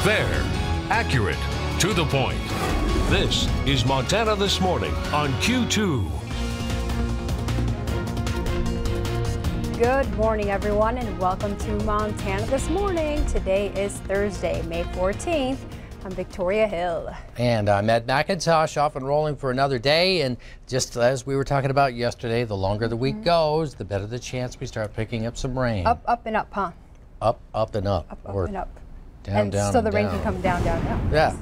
Fair, accurate, to the point. This is Montana This Morning on Q2. Good morning, everyone, and welcome to Montana This Morning. Today is Thursday, May 14th. I'm Victoria Hill. And I'm Ed McIntosh, off and rolling for another day. And just as we were talking about yesterday, the longer the week goes, the better the chance we start picking up some rain. Up, up, and up, huh? Up, up, and up. Up, or and up. Down, and down, so and the rain down. can come down, down, down. Yeah.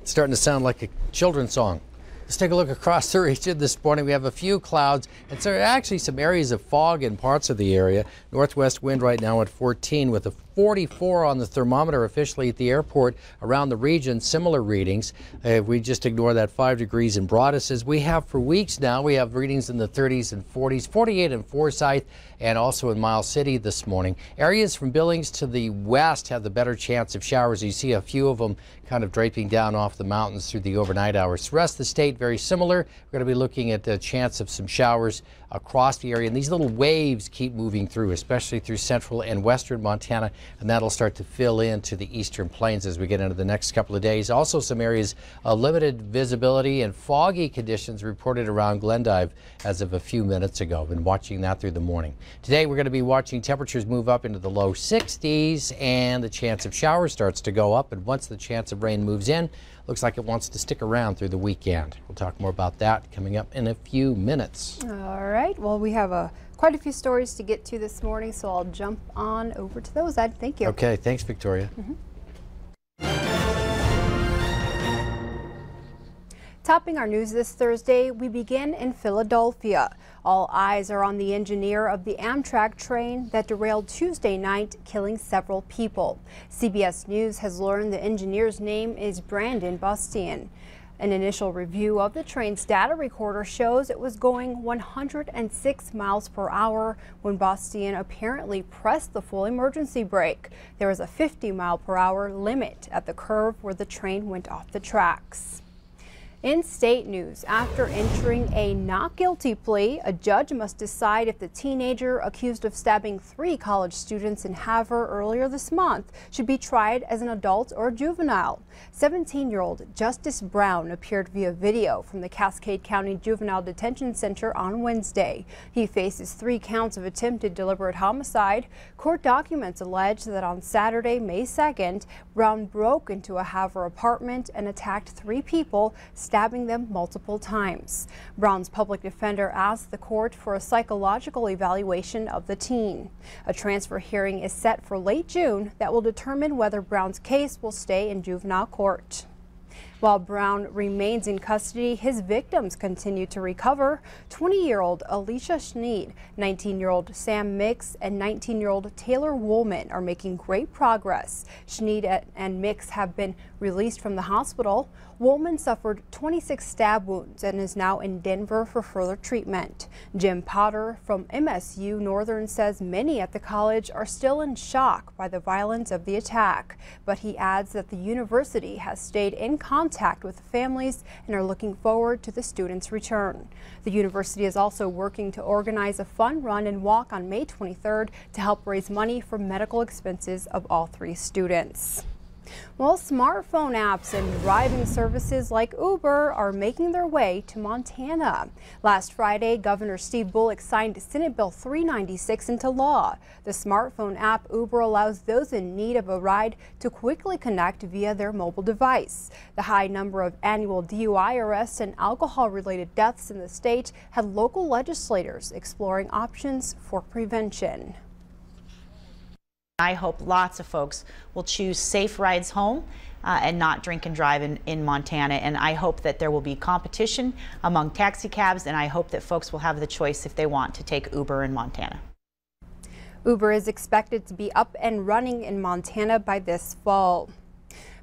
It's starting to sound like a children's song. Let's take a look across the region this morning. We have a few clouds, and so actually some areas of fog in parts of the area. Northwest wind right now at 14 with a 44 on the thermometer officially at the airport. Around the region, similar readings. We just ignore that 5 degrees in Broadus, as we have for weeks now. We have readings in the 30s and 40s, 48 in Forsyth, and also in Miles City this morning. Areas from Billings to the west have the better chance of showers. You see a few of them kind of draping down off the mountains through the overnight hours. The rest of the state, very similar. We're going to be looking at the chance of some showers across the area, and these little waves keep moving through, especially through central and western Montana, and that'll start to fill into the eastern plains as we get into the next couple of days. Also some areas of limited visibility and foggy conditions reported around Glendive as of a few minutes ago. Been watching that through the morning. Today we're going to be watching temperatures move up into the low 60s, and the chance of showers starts to go up, and once the chance of rain moves in, looks like it wants to stick around through the weekend. We'll talk more about that coming up in a few minutes. All right. Well, we have quite a few stories to get to this morning, so I'll jump on over to those, Ed. Thank you. Okay. Thanks, Victoria. Topping our news this Thursday, we begin in Philadelphia. All eyes are on the engineer of the Amtrak train that derailed Tuesday night, killing several people. CBS News has learned the engineer's name is Brandon Bastian. An initial review of the train's data recorder shows it was going 106 miles per hour when Bastian apparently pressed the full emergency brake. There was a 50 mile per hour limit at the curve where the train went off the tracks. In state news, after entering a not guilty plea, a judge must decide if the teenager accused of stabbing 3 college students in Havre earlier this month should be tried as an adult or juvenile. 17-year-old Justice Brown appeared via video from the Cascade County Juvenile Detention Center on Wednesday. He faces 3 counts of attempted deliberate homicide. Court documents allege that on Saturday, May 2nd, Brown broke into a Havre apartment and attacked 3 people, stabbing them multiple times. Brown's public defender asked the court for a psychological evaluation of the teen. A transfer hearing is set for late June that will determine whether Brown's case will stay in juvenile court. While Brown remains in custody, his victims continue to recover. 20-year-old Alicia Schneid, 19-year-old Sam Mix, and 19-year-old Taylor Woolman are making great progress. Schneid and Mix have been released from the hospital. Woolman suffered 26 stab wounds and is now in Denver for further treatment. Jim Potter from MSU Northern says many at the college are still in shock by the violence of the attack, but he adds that the university has stayed in contact with the families and are looking forward to the students' return. The university is also working to organize a fun run and walk on May 23rd to help raise money for medical expenses of all 3 students. Well, smartphone apps and driving services like Uber are making their way to Montana. Last Friday, Governor Steve Bullock signed Senate Bill 396 into law. The smartphone app Uber allows those in need of a ride to quickly connect via their mobile device. The high number of annual DUI arrests and alcohol-related deaths in the state had local legislators exploring options for prevention. I hope lots of folks will choose safe rides home and not drink and drive in Montana. And I hope that there will be competition among taxi cabs, and I hope that folks will have the choice if they want to take Uber in Montana. Uber is expected to be up and running in Montana by this fall.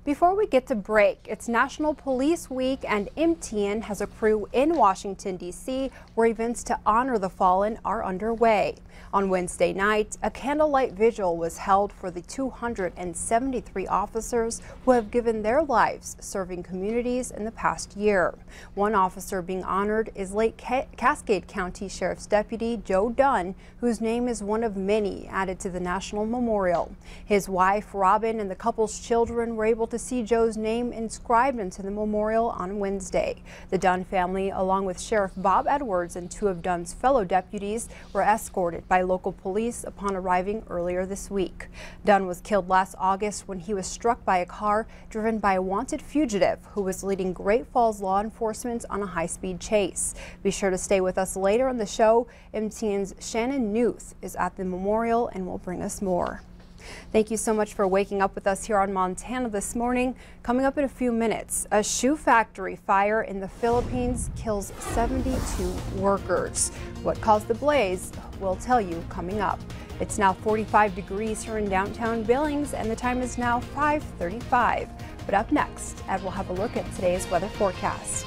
Before we get to break, it's National Police Week and MTN has a crew in Washington, D.C. where events to honor the fallen are underway. On Wednesday night, a candlelight vigil was held for the 273 officers who have given their lives serving communities in the past year. One officer being honored is late Cascade County Sheriff's Deputy Joe Dunn, whose name is one of many added to the National Memorial. His wife, Robin, and the couple's children were able to see Joe's name inscribed into the memorial on Wednesday. The Dunn family, along with Sheriff Bob Edwards and two of Dunn's fellow deputies, were escorted by local police upon arriving earlier this week. Dunn was killed last August when he was struck by a car driven by a wanted fugitive who was leading Great Falls law enforcement on a high-speed chase. Be sure to stay with us later on the show. MTN's Shannon Newth is at the memorial and will bring us more. Thank you so much for waking up with us here on Montana this morning. Coming up in a few minutes, a shoe factory fire in the Philippines kills 72 workers. What caused the blaze? We'll tell you coming up. It's now 45 degrees here in downtown Billings, and the time is now 5:35. But up next, Ed will have a look at today's weather forecast.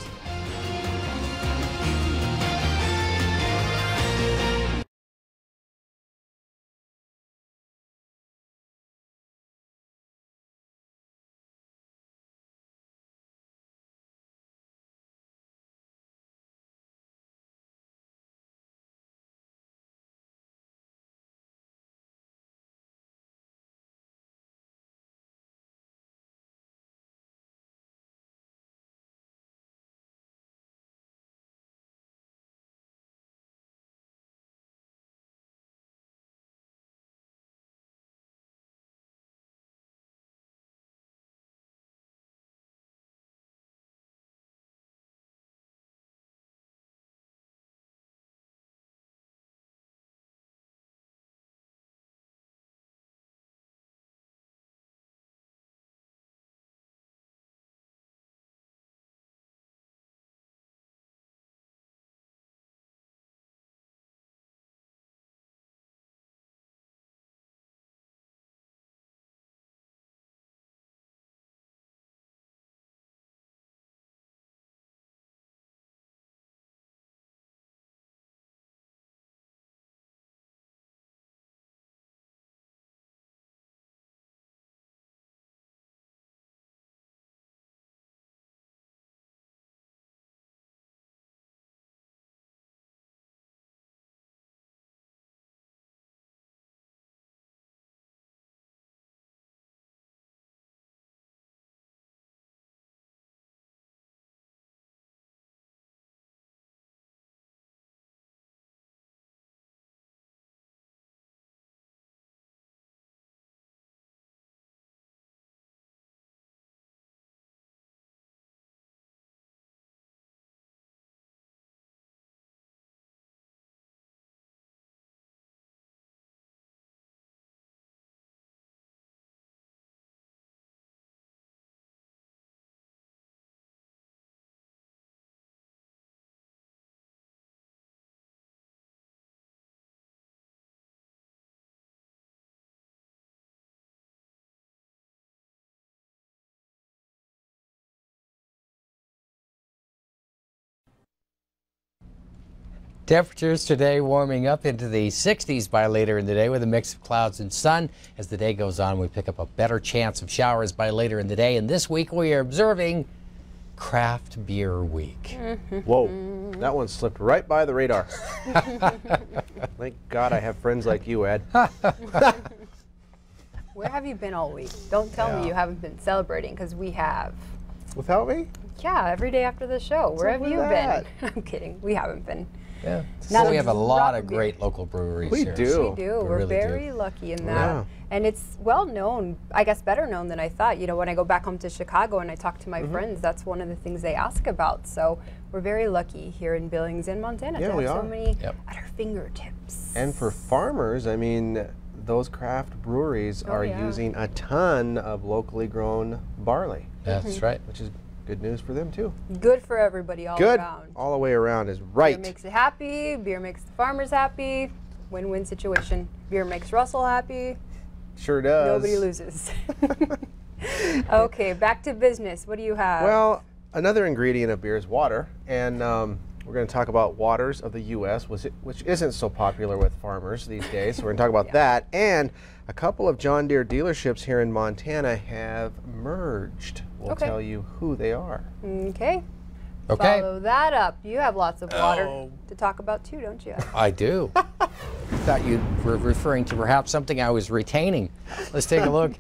Temperatures today warming up into the 60s by later in the day with a mix of clouds and sun. As the day goes on, we pick up a better chance of showers by later in the day. And this week we are observing Craft Beer Week. Whoa, that one slipped right by the radar. Thank God I have friends like you, Ed. Where have you been all week? Don't tell me you haven't been celebrating, because we have. Without me? Yeah, every day after the show. Where have you that? been? I'm kidding. We haven't been. Yeah. Now We have a lot of beer. great local breweries We here. do. We do. We We're really very do. lucky in that. Yeah. And it's well known, I guess better known than I thought. You know, when I go back home to Chicago and I talk to my friends, that's one of the things they ask about. So we're very lucky here in Billings and Montana Yeah, to we have so are. many Yep. at our fingertips. And for farmers, I mean, those craft breweries are yeah. using a ton of locally grown barley, That's right. which is good news for them too. Good for everybody all Good around. all the way around is Beer right. makes it happy. Beer makes the farmers happy. Win-win situation. Beer makes Russell happy. Sure does. Nobody loses. Okay, back to business. What do you have? Well, another ingredient of beer is water, and we're going to talk about waters of the U.S., which isn't so popular with farmers these days. So we're going to talk about that, and a couple of John Deere dealerships here in Montana have merged. We'll tell you who they are. Okay. Okay. Follow that up. You have lots of water to talk about too, don't you? I do. Thought you were referring to perhaps something I was retaining. Let's take a look.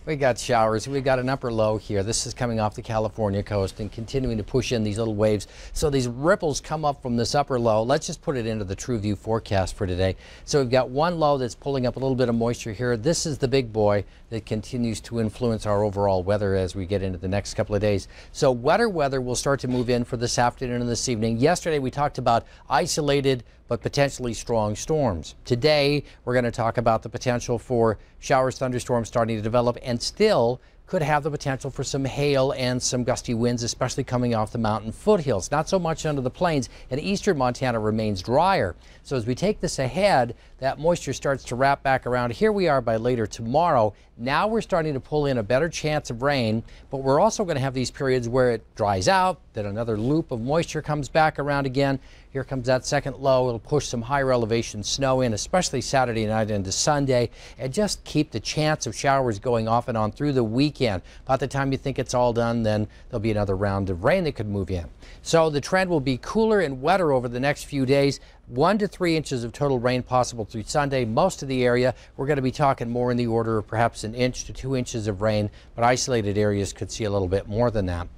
We got showers. We got an upper low here. This is coming off the California coast and continuing to push in these little waves. So these ripples come up from this upper low. Let's just put it into the True View forecast for today. So we've got one low that's pulling up a little bit of moisture here. This is the big boy that continues to influence our overall weather as we get into the next couple of days. So wetter weather will start to move in for this afternoon and this evening. Yesterday we talked about isolated but potentially strong storms. Today, we're going to talk about the potential for showers, thunderstorms starting to develop, and still could have the potential for some hail and some gusty winds, especially coming off the mountain foothills. Not so much under the plains, and eastern Montana remains drier. So as we take this ahead, that moisture starts to wrap back around. Here we are by later tomorrow. Now we're starting to pull in a better chance of rain, but we're also going to have these periods where it dries out, then another loop of moisture comes back around again. Here comes that second low. It'll push some higher elevation snow in, especially Saturday night into Sunday, and just keep the chance of showers going off and on through the weekend. By the time you think it's all done, then there'll be another round of rain that could move in. So the trend will be cooler and wetter over the next few days. 1 to 3 inches of total rain possible through Sunday. Most of the area, we're going to be talking more in the order of perhaps 1 inch to 2 inches of rain, but isolated areas could see a little bit more than that.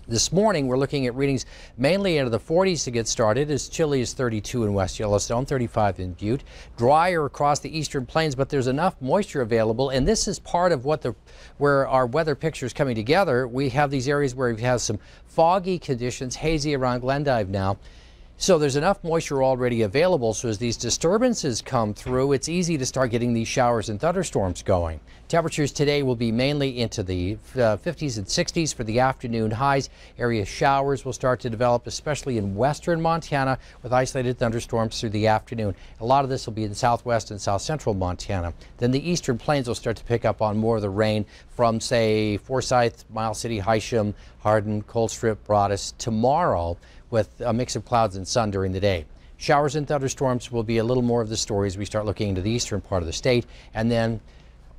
This morning, we're looking at readings mainly into the 40s to get started, as chilly as 32 in West Yellowstone, 35 in Butte. Drier across the eastern plains, but there's enough moisture available, and this is part of where our weather picture is coming together. We have these areas where we have some foggy conditions, hazy around Glendive now. So there's enough moisture already available, so as these disturbances come through, it's easy to start getting these showers and thunderstorms going. Temperatures today will be mainly into the 50s and 60s for the afternoon highs. Area showers will start to develop, especially in western Montana, with isolated thunderstorms through the afternoon. A lot of this will be in southwest and south central Montana. Then the eastern plains will start to pick up on more of the rain from, say, Forsyth, Miles City, Hysham, Hardin, Coldstrip, Broadus tomorrow, with a mix of clouds and sun during the day. Showers and thunderstorms will be a little more of the story as we start looking into the eastern part of the state. And then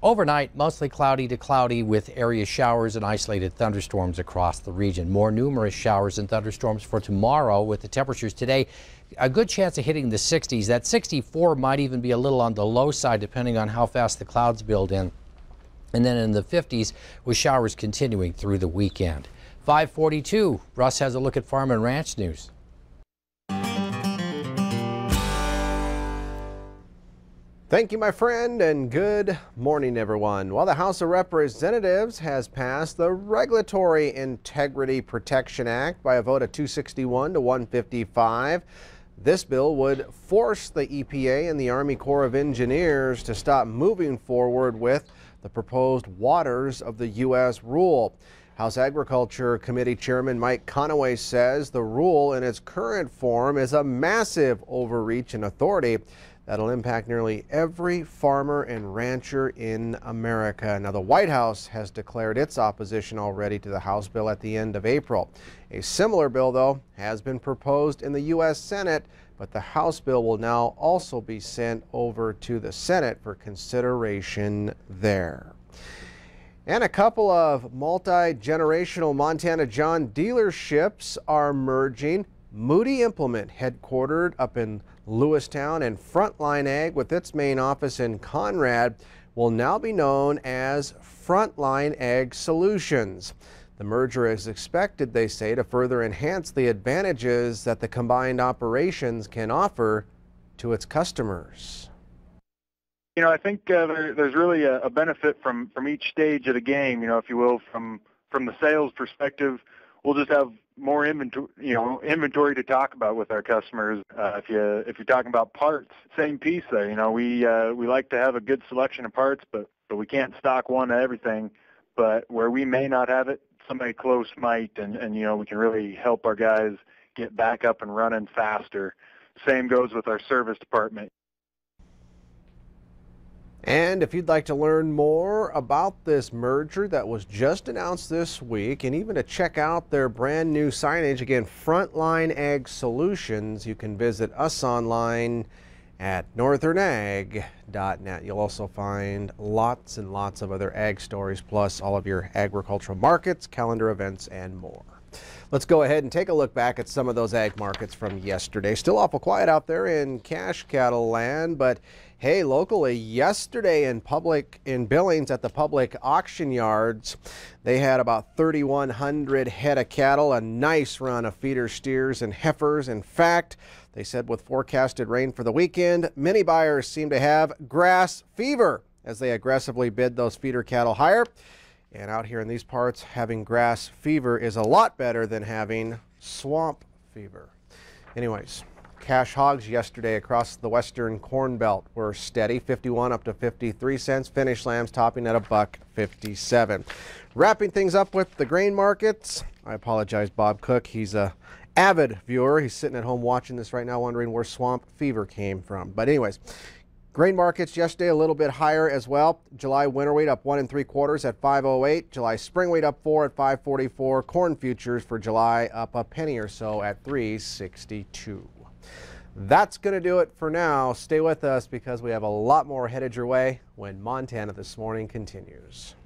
overnight, mostly cloudy to cloudy with area showers and isolated thunderstorms across the region. More numerous showers and thunderstorms for tomorrow with the temperatures today. A good chance of hitting the 60s. That 64 might even be a little on the low side depending on how fast the clouds build in. And then in the 50s with showers continuing through the weekend. 5:42. Russ has a look at farm and ranch news. Thank you, my friend, and good morning, everyone. Well, the House of Representatives has passed the Regulatory Integrity Protection Act by a vote of 261 to 155. This bill would force the EPA and the Army Corps of Engineers to stop moving forward with the proposed waters of the U.S. rule. House Agriculture Committee Chairman Mike Conaway says the rule in its current form is a massive overreach in authority that'll impact nearly every farmer and rancher in America. Now, the White House has declared its opposition already to the House bill at the end of April. A similar bill, though, has been proposed in the U.S. Senate, but the House bill will now also be sent over to the Senate for consideration there. And a couple of multi-generational Montana John dealerships are merging. Moody Implement, headquartered up in Lewistown, and Frontline Ag, with its main office in Conrad, will now be known as Frontline Ag Solutions. The merger is expected, they say, to further enhance the advantages that the combined operations can offer to its customers. You know, I think there's really a benefit from each stage of the game. You know, if you will, from the sales perspective, we'll just have more inventory to talk about with our customers. If you're talking about parts, same piece there. You know, we like to have a good selection of parts, but we can't stock one of everything. But where we may not have it, somebody close might, and you know, we can really help our guys get back up and running faster. Same goes with our service department. And if you'd like to learn more about this merger that was just announced this week, and even to check out their brand new signage, again, Frontline Ag Solutions, you can visit us online at northernag.net. You'll also find lots and lots of other ag stories, plus all of your agricultural markets, calendar events, and more. Let's go ahead and take a look back at some of those ag markets from yesterday. Still awful quiet out there in cash cattle land, but hey, locally yesterday in Billings at the public auction yards, they had about 3,100 head of cattle, a nice run of feeder steers and heifers. In fact, they said with forecasted rain for the weekend, many buyers seem to have grass fever as they aggressively bid those feeder cattle higher. And out here in these parts, having grass fever is a lot better than having swamp fever. Anyways, cash hogs yesterday across the western corn belt were steady, 51 up to 53 cents. Finished lambs topping at $1.57. Wrapping things up with the grain markets. I apologize, Bob Cook. He's a avid viewer. He's sitting at home watching this right now, wondering where swamp fever came from. But anyways, grain markets yesterday a little bit higher as well. July winter wheat up 1 3/4 at 5.08. July spring wheat up 4 at 5.44. Corn futures for July up a penny or so at 3.62. That's going to do it for now. Stay with us because we have a lot more headed your way when Montana This Morning continues.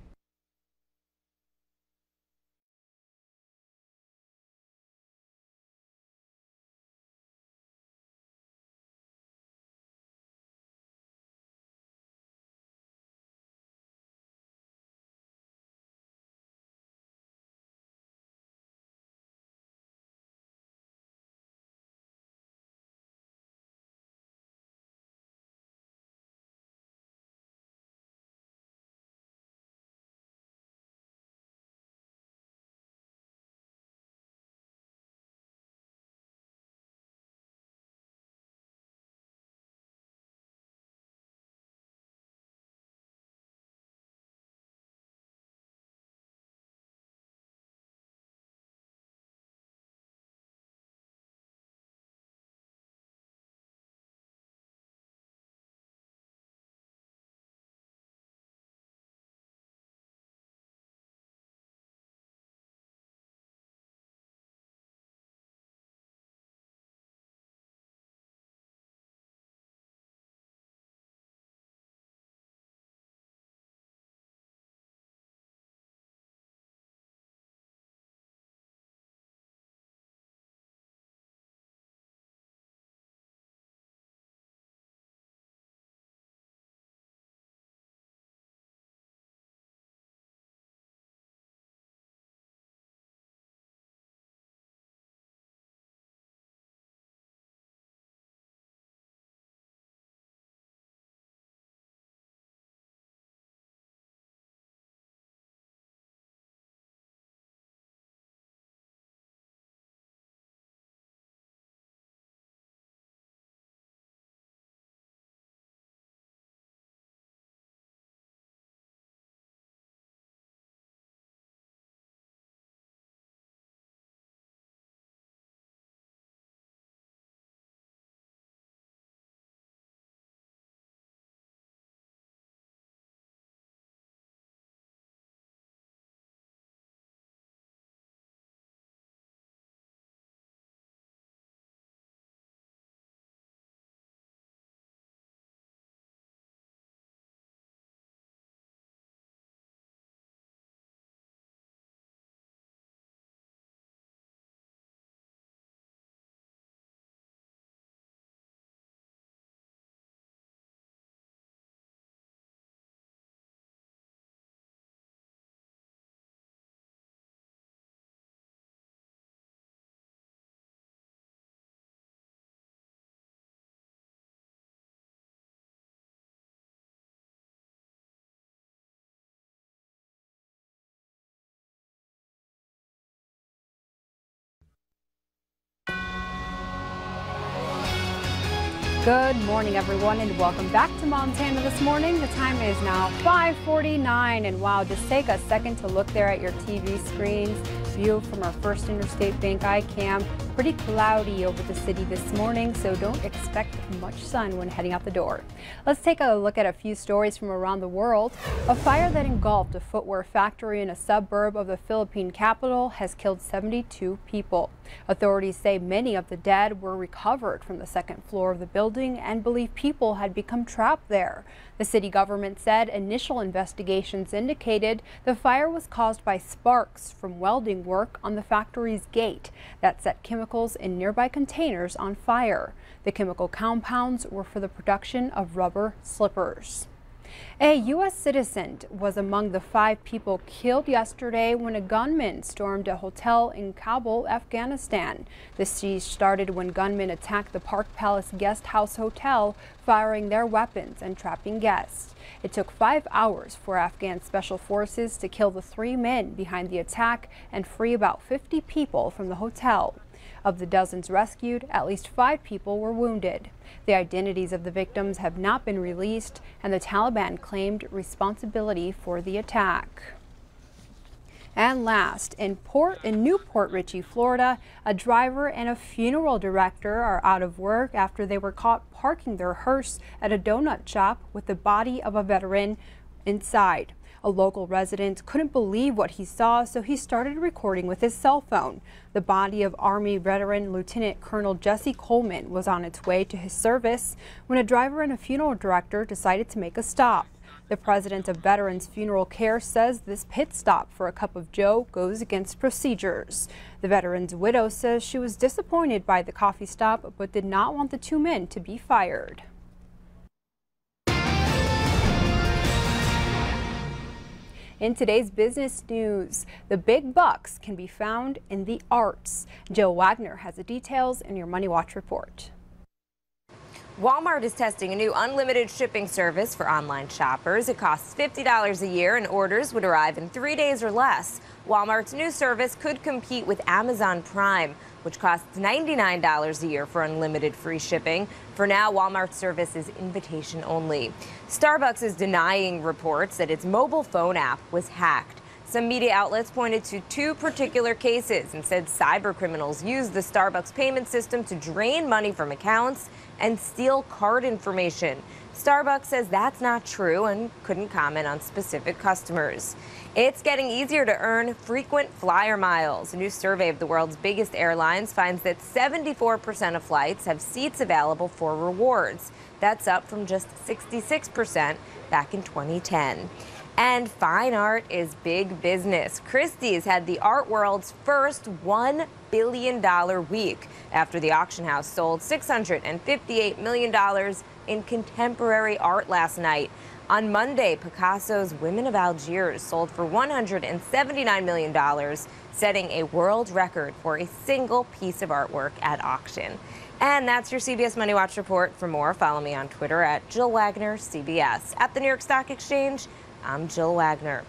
Good morning, everyone, and welcome back to Montana This Morning. The time is now 5:49, and wow, just take a second to look there at your TV screens. View from our First Interstate Bank iCam. Pretty cloudy over the city this morning, so don't expect much sun when heading out the door. Let's take a look at a few stories from around the world. A fire that engulfed a footwear factory in a suburb of the Philippine capital has killed 72 people. Authorities say many of the dead were recovered from the second floor of the building and believe people had become trapped there. The city government said initial investigations indicated the fire was caused by sparks from welding work on the factory's gate that set chemicals in nearby containers on fire. The chemical compounds were for the production of rubber slippers. A U.S. citizen was among the 5 people killed yesterday when a gunman stormed a hotel in Kabul, Afghanistan. The siege started when gunmen attacked the Park Palace Guest House Hotel, firing their weapons and trapping guests. It took 5 hours for Afghan special forces to kill the 3 men behind the attack and free about 50 people from the hotel. Of the dozens rescued, at least 5 people were wounded. The identities of the victims have not been released, and the Taliban claimed responsibility for the attack. And last, in Newport Richey, Florida, a driver and a funeral director are out of work after they were caught parking their hearse at a donut shop with the body of a veteran inside. A local resident couldn't believe what he saw, so he started recording with his cell phone. The body of Army veteran Lieutenant Colonel Jesse Coleman was on its way to his service when a driver and a funeral director decided to make a stop. The president of Veterans Funeral Care says this pit stop for a cup of joe goes against procedures. The veteran's widow says she was disappointed by the coffee stop but did not want the 2 men to be fired. In today's business news, the big bucks can be found in the arts. Jill Wagner has the details in your Money Watch report. Walmart is testing a new unlimited shipping service for online shoppers. It costs $50 a year and orders would arrive in 3 days or less. Walmart's new service could compete with Amazon Prime, which costs $99 a year for unlimited free shipping. For now, Walmart's service is invitation only. Starbucks is denying reports that its mobile phone app was hacked. Some media outlets pointed to 2 particular cases and said cyber criminals used the Starbucks payment system to drain money from accounts and steal card information. Starbucks says that's not true and couldn't comment on specific customers. It's getting easier to earn frequent flyer miles. A new survey of the world's biggest airlines finds that 74% of flights have seats available for rewards. That's up from just 66% back in 2010. And fine art is big business. Christie's had the art world's first $1 billion week after the auction house sold $658 million in contemporary art last night. On Monday, Picasso's Women of Algiers sold for $179 million, setting a world record for a single piece of artwork at auction. And that's your CBS Money Watch report. For more, follow me on Twitter at Jill Wagner CBS. At the New York Stock Exchange, I'm Jill Wagner.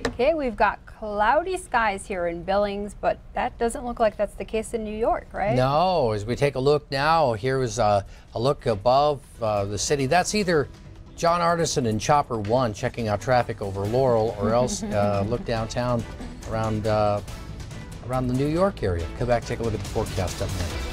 Okay, we've got cloudy skies here in Billings, but that doesn't look like that's the case in New York, right? No, as we take a look now, here is a look above the city. That's either John Artisan and Chopper 1 checking out traffic over Laurel, or else look downtown around the New York area. Come back, take a look at the forecast up next.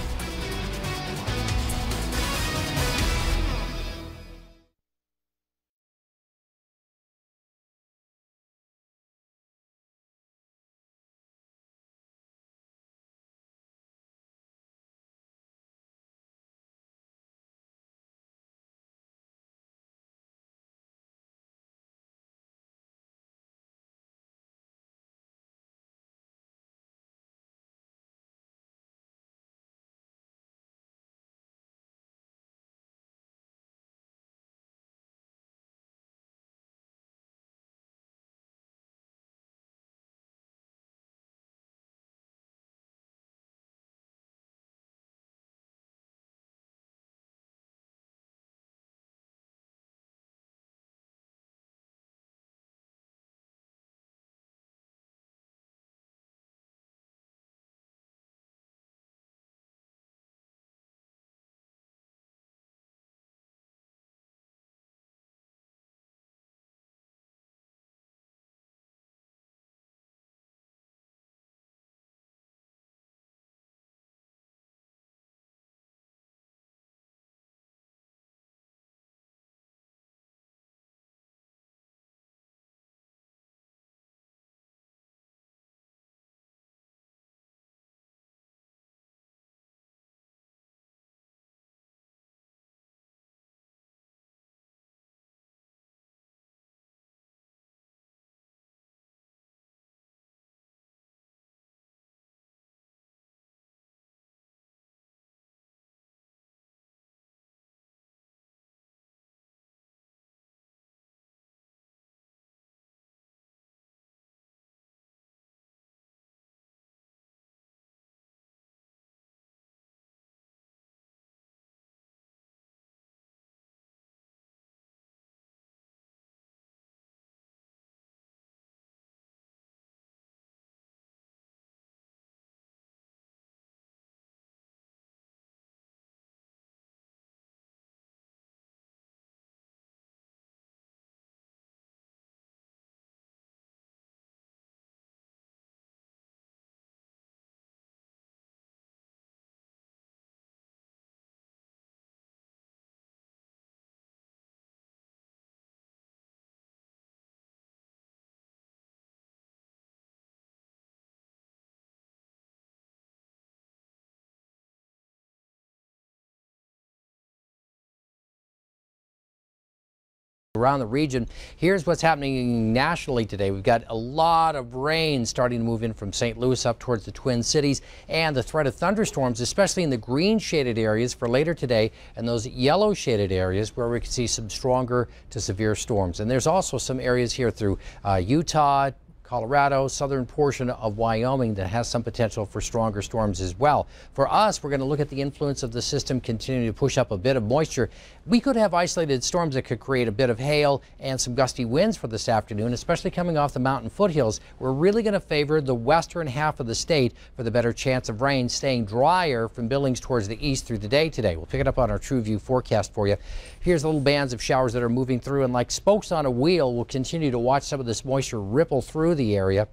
Around the region, here's what's happening nationally today. We've got a lot of rain starting to move in from St. Louis up towards the Twin Cities, and the threat of thunderstorms, especially in the green shaded areas for later today, and those yellow shaded areas where we can see some stronger to severe storms. And there's also some areas here through Utah, Colorado, southern portion of Wyoming that has some potential for stronger storms as well. For us, we're going to look at the influence of the system continuing to push up a bit of moisture. We could have isolated storms that could create a bit of hail and some gusty winds for this afternoon, especially coming off the mountain foothills. We're really going to favor the western half of the state for the better chance of rain, staying drier from Billings towards the east through the day today. We'll pick it up on our True View forecast for you. Here's little bands of showers that are moving through, and like spokes on a wheel, we'll continue to watch some of this moisture ripple through the area.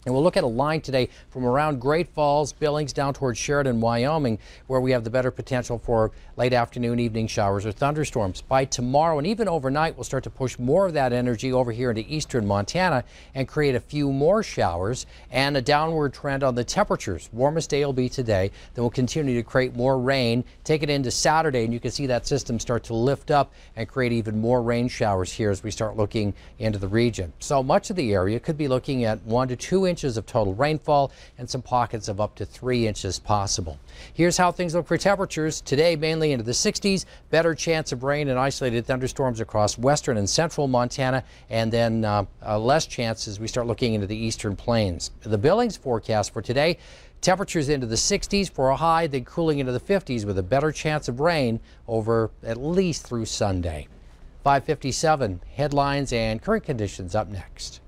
And we'll look at a line today from around Great Falls, Billings, down towards Sheridan, Wyoming, where we have the better potential for late afternoon, evening showers or thunderstorms. By tomorrow and even overnight, we'll start to push more of that energy over here into eastern Montana and create a few more showers and a downward trend on the temperatures. Warmest day will be today. Then we'll continue to create more rain, take it into Saturday, and you can see that system start to lift up and create even more rain showers here as we start looking into the region. So much of the area could be looking at 1 to 2 inches of total rainfall and some pockets of up to 3 inches possible. Here's how things look for temperatures today, mainly into the 60s, better chance of rain and isolated thunderstorms across western and central Montana, and then less chance as we start looking into the eastern plains. The Billings forecast for today, temperatures into the 60s for a high, then cooling into the 50s with a better chance of rain over at least through Sunday. 5:57 headlines and current conditions up next.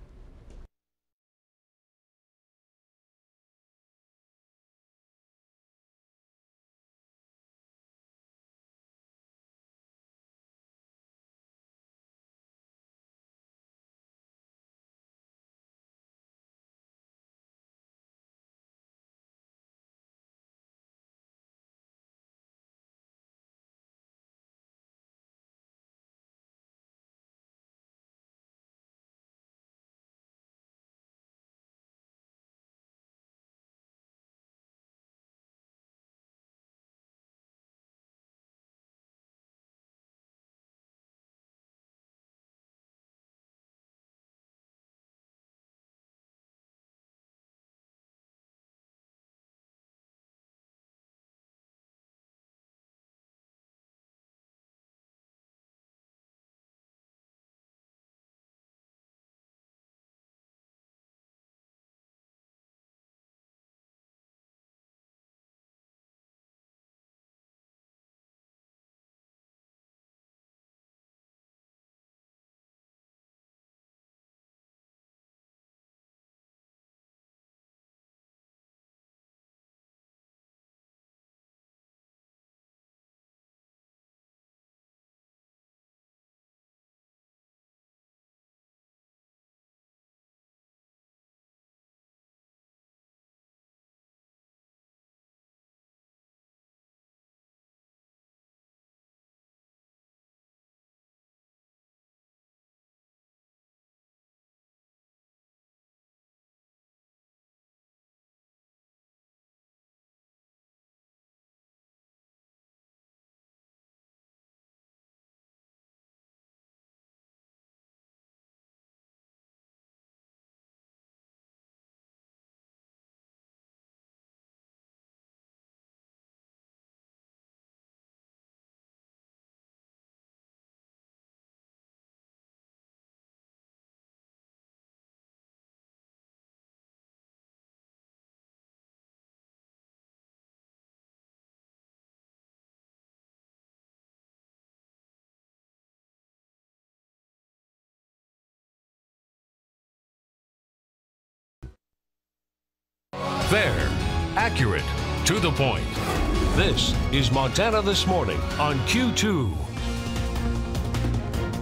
Fair, accurate, to the point. This is Montana This Morning on Q2.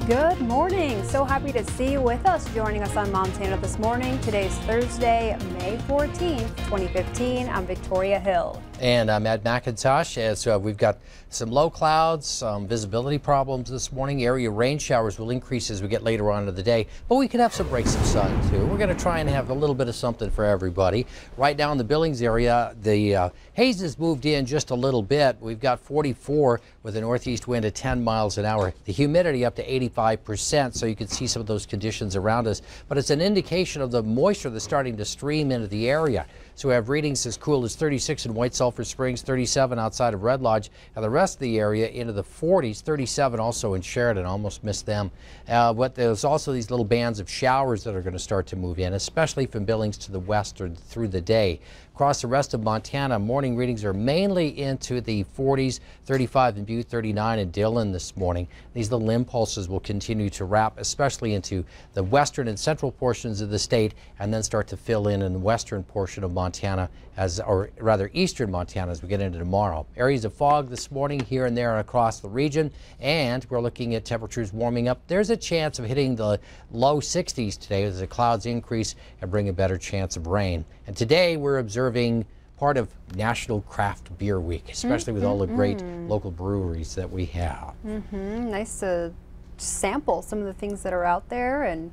Good morning. So happy to see you with us, joining us on Montana This Morning. Today's Thursday, May 14th, 2015. I'm Victoria Hill. And I'm Ed McIntosh, as we've got some low clouds, some visibility problems this morning. Area rain showers will increase as we get later on in the day, but we could have some breaks of sun too. We're going to try and have a little bit of something for everybody. Right now in the Billings area, the haze has moved in just a little bit. We've got 44 with a northeast wind at 10 miles an hour. The humidity up to 85%, so you can see some of those conditions around us. But it's an indication of the moisture that's starting to stream into the area. So we have readings as cool as 36 in White Sulphur Springs, 37 outside of Red Lodge, and the rest of the area into the 40s, 37 also in Sheridan. Almost missed them. But there's also these little bands of showers that are going to start to move in, especially from Billings to the west or through the day. Across the rest of Montana, morning readings are mainly into the 40s, 35 in Butte, 39 in Dillon this morning. These little impulses will continue to wrap, especially into the western and central portions of the state, and then start to fill in the western portion of Montana, or rather eastern Montana, as we get into tomorrow. Areas of fog this morning here and there across the region, and we're looking at temperatures warming up. There's a chance of hitting the low 60s today as the clouds increase and bring a better chance of rain. And today we're observing part of National Craft Beer Week, especially with all the great local breweries that we have. Nice to sample some of the things that are out there, and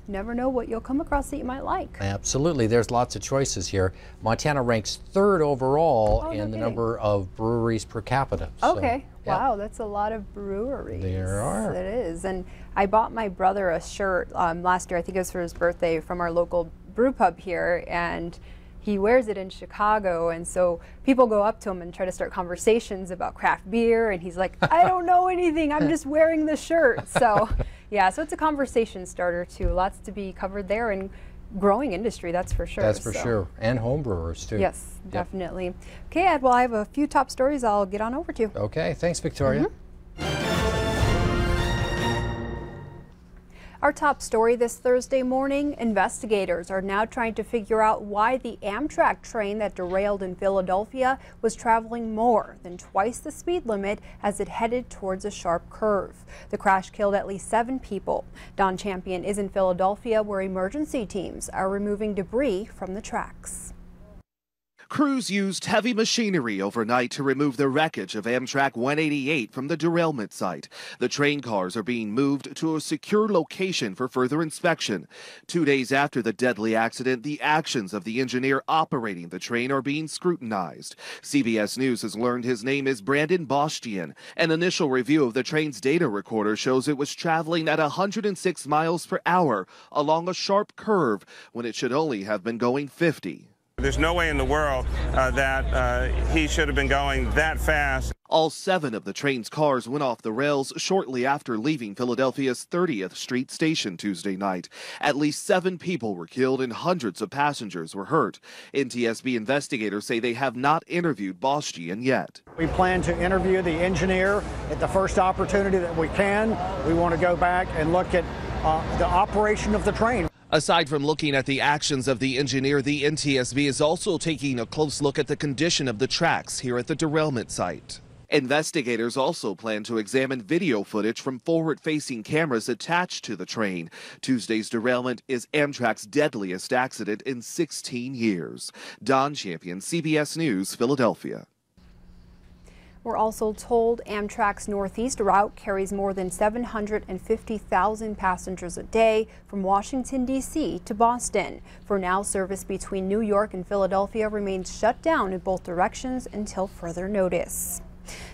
you never know what you'll come across that you might like. Absolutely. There's lots of choices here. Montana ranks 3rd overall in the number of breweries per capita. Okay. So, wow, that's a lot of breweries. There are. It is. And I bought my brother a shirt last year, I think it was for his birthday, from our local brew pub here, and he wears it in Chicago, and so people go up to him and try to start conversations about craft beer, and he's like, I don't know anything, I'm just wearing the shirt. So yeah, so it's a conversation starter too. Lots to be covered there, and growing industry, that's for sure. That's for sure. And home brewers too. Yes, definitely. Okay, Ed, well, I have a few top stories I'll get on over to. Okay, thanks, Victoria. Our top story this Thursday morning, investigators are now trying to figure out why the Amtrak train that derailed in Philadelphia was traveling more than twice the speed limit as it headed towards a sharp curve. The crash killed at least 7 people. Don Champion is in Philadelphia, where emergency teams are removing debris from the tracks. Crews used heavy machinery overnight to remove the wreckage of Amtrak 188 from the derailment site. The train cars are being moved to a secure location for further inspection. 2 days after the deadly accident, the actions of the engineer operating the train are being scrutinized. CBS News has learned his name is Brandon Bostian. An initial review of the train's data recorder shows it was traveling at 106 miles per hour along a sharp curve when it should only have been going 50. There's no way in the world that he should have been going that fast. All 7 of the train's cars went off the rails shortly after leaving Philadelphia's 30th Street station Tuesday night. At least 7 people were killed and hundreds of passengers were hurt. NTSB investigators say they have not interviewed Bostian yet. We plan to interview the engineer at the first opportunity that we can. We want to go back and look at the operation of the train. Aside from looking at the actions of the engineer, the NTSB is also taking a close look at the condition of the tracks here at the derailment site. Investigators also plan to examine video footage from forward-facing cameras attached to the train. Tuesday's derailment is Amtrak's deadliest accident in 16 years. Don Champion, CBS News, Philadelphia. We're also told Amtrak's Northeast route carries more than 750,000 passengers a day from Washington, D.C. to Boston. For now, service between New York and Philadelphia remains shut down in both directions until further notice.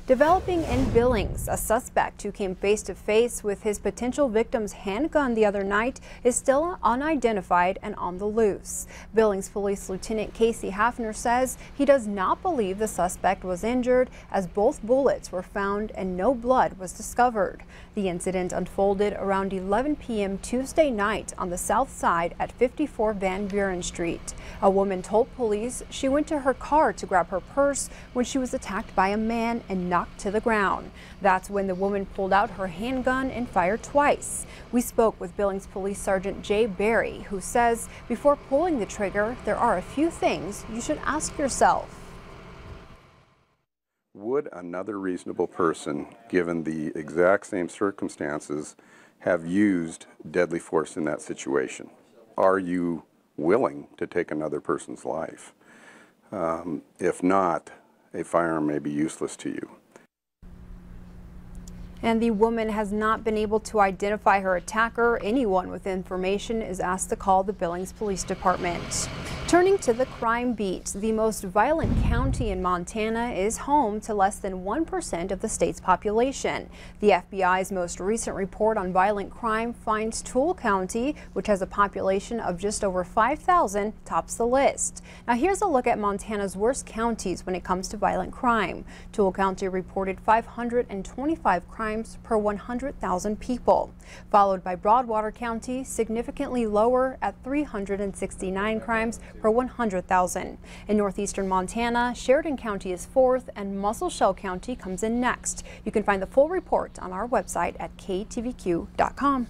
Developing in Billings, a suspect who came face to face with his potential victim's handgun the other night is still unidentified and on the loose. Billings Police Lieutenant Casey Hafner says he does not believe the suspect was injured, as both bullets were found and no blood was discovered. The incident unfolded around 11 p.m. Tuesday night on the south side at 54 Van Buren Street. A woman told police she went to her car to grab her purse when she was attacked by a man and knocked to the ground. That's when the woman pulled out her handgun and fired twice. We spoke with Billings Police Sergeant Jay Berry, who says before pulling the trigger, there are a few things you should ask yourself. Would another reasonable person, given the exact same circumstances, have used deadly force in that situation? Are you willing to take another person's life? If not, a firearm may be useless to you. And the woman has not been able to identify her attacker. Anyone with information is asked to call the Billings Police Department. Turning to the crime beat, the most violent county in Montana is home to less than 1% of the state's population. The FBI's most recent report on violent crime finds Toole County, which has a population of just over 5,000, tops the list. Now here's a look at Montana's worst counties when it comes to violent crime. Toole County reported 525 crimes per 100,000 people, followed by Broadwater County, significantly lower at 369 crimes per 100,000. In northeastern Montana, Sheridan County is fourth and Muscle County comes in next. You can find the full report on our website at KTVQ.com.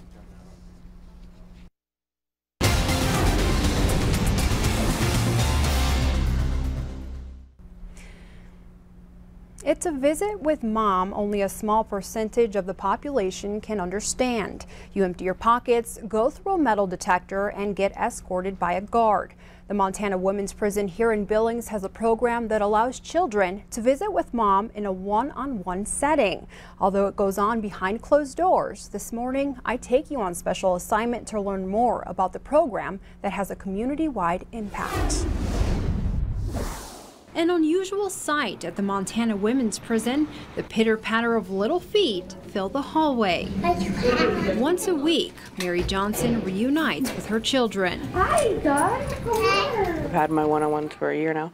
It's a visit with mom only a small percentage of the population can understand. You empty your pockets, go through a metal detector, and get escorted by a guard. The Montana Women's Prison here in Billings has a program that allows children to visit with mom in a one-on-one setting. Although it goes on behind closed doors, this morning I take you on special assignment to learn more about the program that has a community-wide impact. An unusual sight at the Montana Women's Prison, the pitter-patter of little feet fill the hallway. Once a week, Mary Johnson reunites with her children. Hi, guys. I've had my one-on-ones for a year now,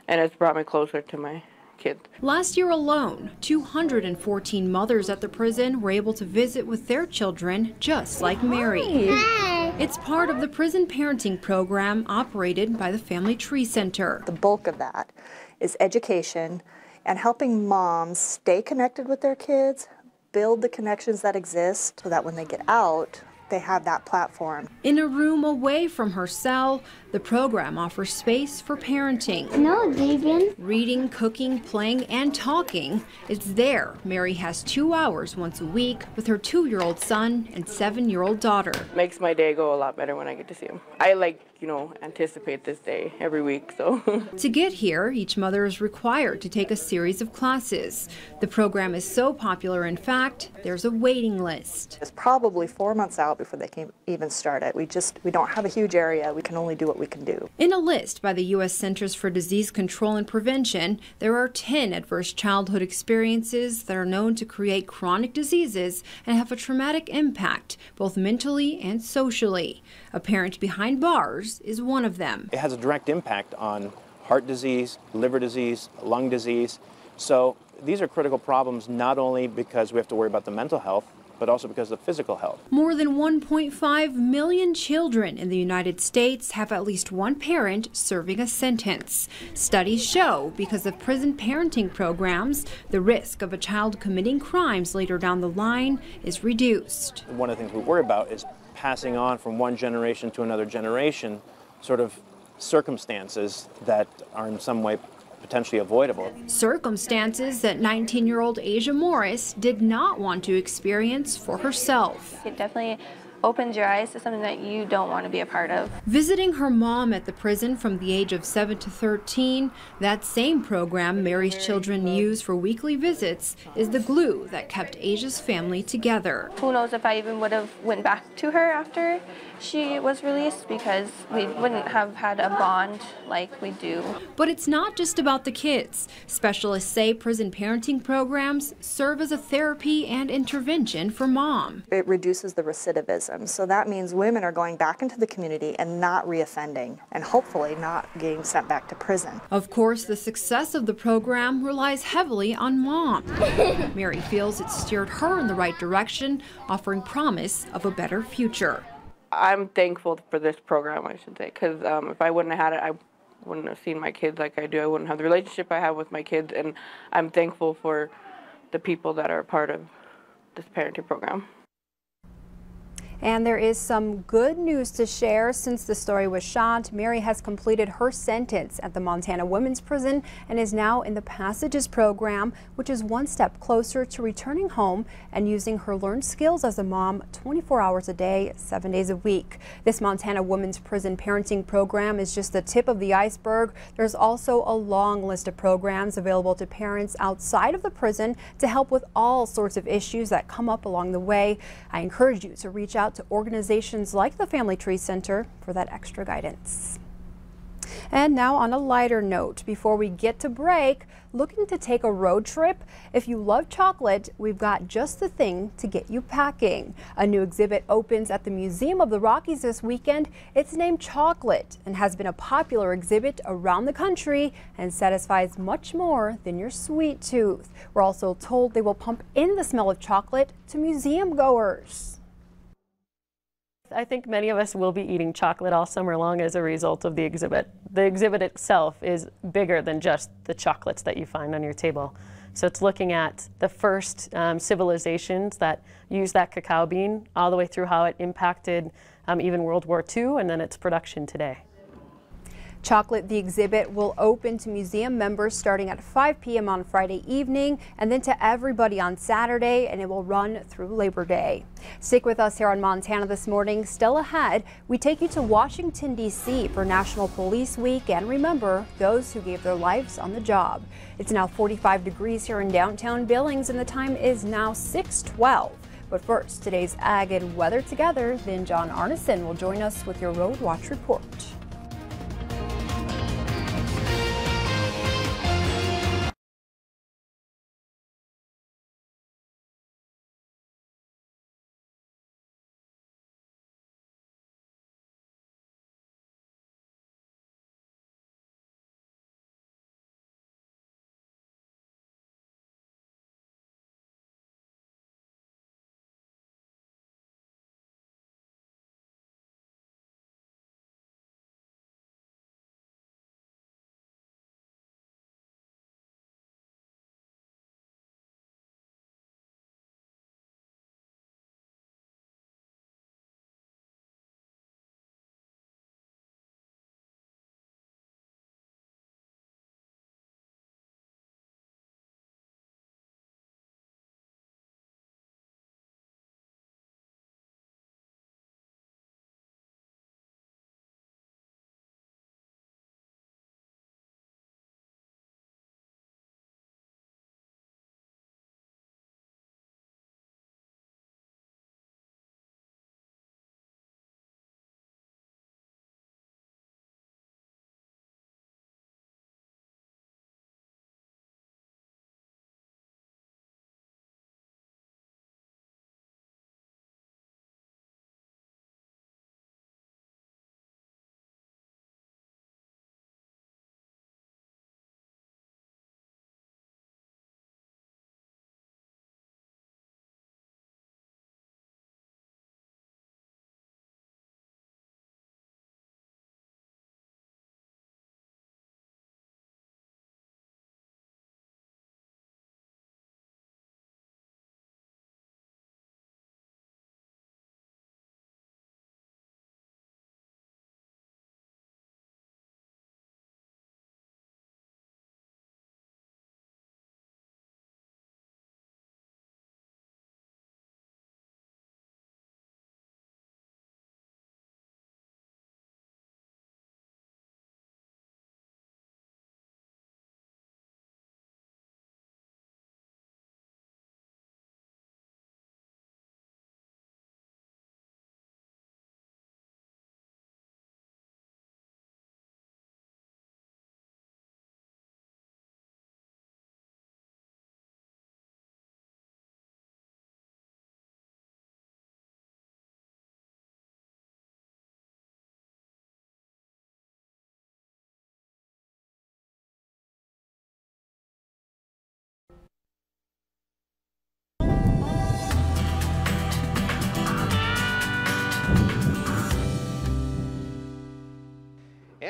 and it's brought me closer to my kids. Last year alone, 214 mothers at the prison were able to visit with their children just like Mary. Hi. It's part of the prison parenting program operated by the Family Tree Center. The bulk of that is education and helping moms stay connected with their kids, build the connections that exist so that when they get out, they have that platform. In a room away from her cell, the program offers space for parenting. No, David. Reading, cooking, playing, and talking. It's there. Mary has 2 hours once a week with her 2-year-old son and 7-year-old daughter. Makes my day go a lot better when I get to see them. I anticipate this day every week, so. To get here, each mother is required to take a series of classes. The program is so popular, in fact, there's a waiting list. It's probably 4 months out before they can even start it. We don't have a huge area. We can only do what we can do. In a list by the U.S. Centers for Disease Control and Prevention, there are 10 adverse childhood experiences that are known to create chronic diseases and have a traumatic impact, both mentally and socially. A parent behind bars is one of them. It has a direct impact on heart disease, liver disease, lung disease. So these are critical problems not only because we have to worry about the mental health, but also because of physical health. More than 1.5 million children in the United States have at least one parent serving a sentence. Studies show because of prison parenting programs, the risk of a child committing crimes later down the line is reduced. One of the things we worry about is passing on from one generation to another generation sort of circumstances that are in some way potentially avoidable. Circumstances that 19-year-old Asia Morris did not want to experience for herself. It definitely opens your eyes to something that you don't want to be a part of. Visiting her mom at the prison from the age of 7 to 13, that same program Mary's children use for weekly visits is the glue that kept Asia's family together. Who knows if I even would have went back to her after she was released, because we wouldn't have had a bond like we do. But it's not just about the kids. Specialists say prison parenting programs serve as a therapy and intervention for mom. It reduces the recidivism, so that means women are going back into the community and not reoffending, and hopefully not getting sent back to prison. Of course, the success of the program relies heavily on mom. Mary feels it steered her in the right direction, offering promise of a better future. I'm thankful for this program, I should say, because if I wouldn't have had it, I wouldn't have seen my kids like I do. I wouldn't have the relationship I have with my kids, and I'm thankful for the people that are a part of this parenting program. And there is some good news to share. Since the story was shot, Mary has completed her sentence at the Montana Women's Prison and is now in the Passages program, which is one step closer to returning home and using her learned skills as a mom 24 hours a day, 7 days a week. This Montana Women's Prison parenting program is just the tip of the iceberg. There's also a long list of programs available to parents outside of the prison to help with all sorts of issues that come up along the way. I encourage you to reach out to organizations like the Family Tree Center for that extra guidance. And now on a lighter note, before we get to break, looking to take a road trip? If you love chocolate, we've got just the thing to get you packing. A new exhibit opens at the Museum of the Rockies this weekend. It's named Chocolate and has been a popular exhibit around the country and satisfies much more than your sweet tooth. We're also told they will pump in the smell of chocolate to museum goers. I think many of us will be eating chocolate all summer long as a result of the exhibit. The exhibit itself is bigger than just the chocolates that you find on your table. So it's looking at the first civilizations that used that cacao bean all the way through how it impacted even World War II and then its production today. Chocolate, the exhibit, will open to museum members starting at 5 p.m. on Friday evening and then to everybody on Saturday, and it will run through Labor Day. Stick with us here on Montana This Morning. Still ahead, we take you to Washington, D.C. for National Police Week and remember those who gave their lives on the job. It's now 45 degrees here in downtown Billings and the time is now 6:12. But first, today's ag and weather together. Then John Arneson will join us with your Road Watch report.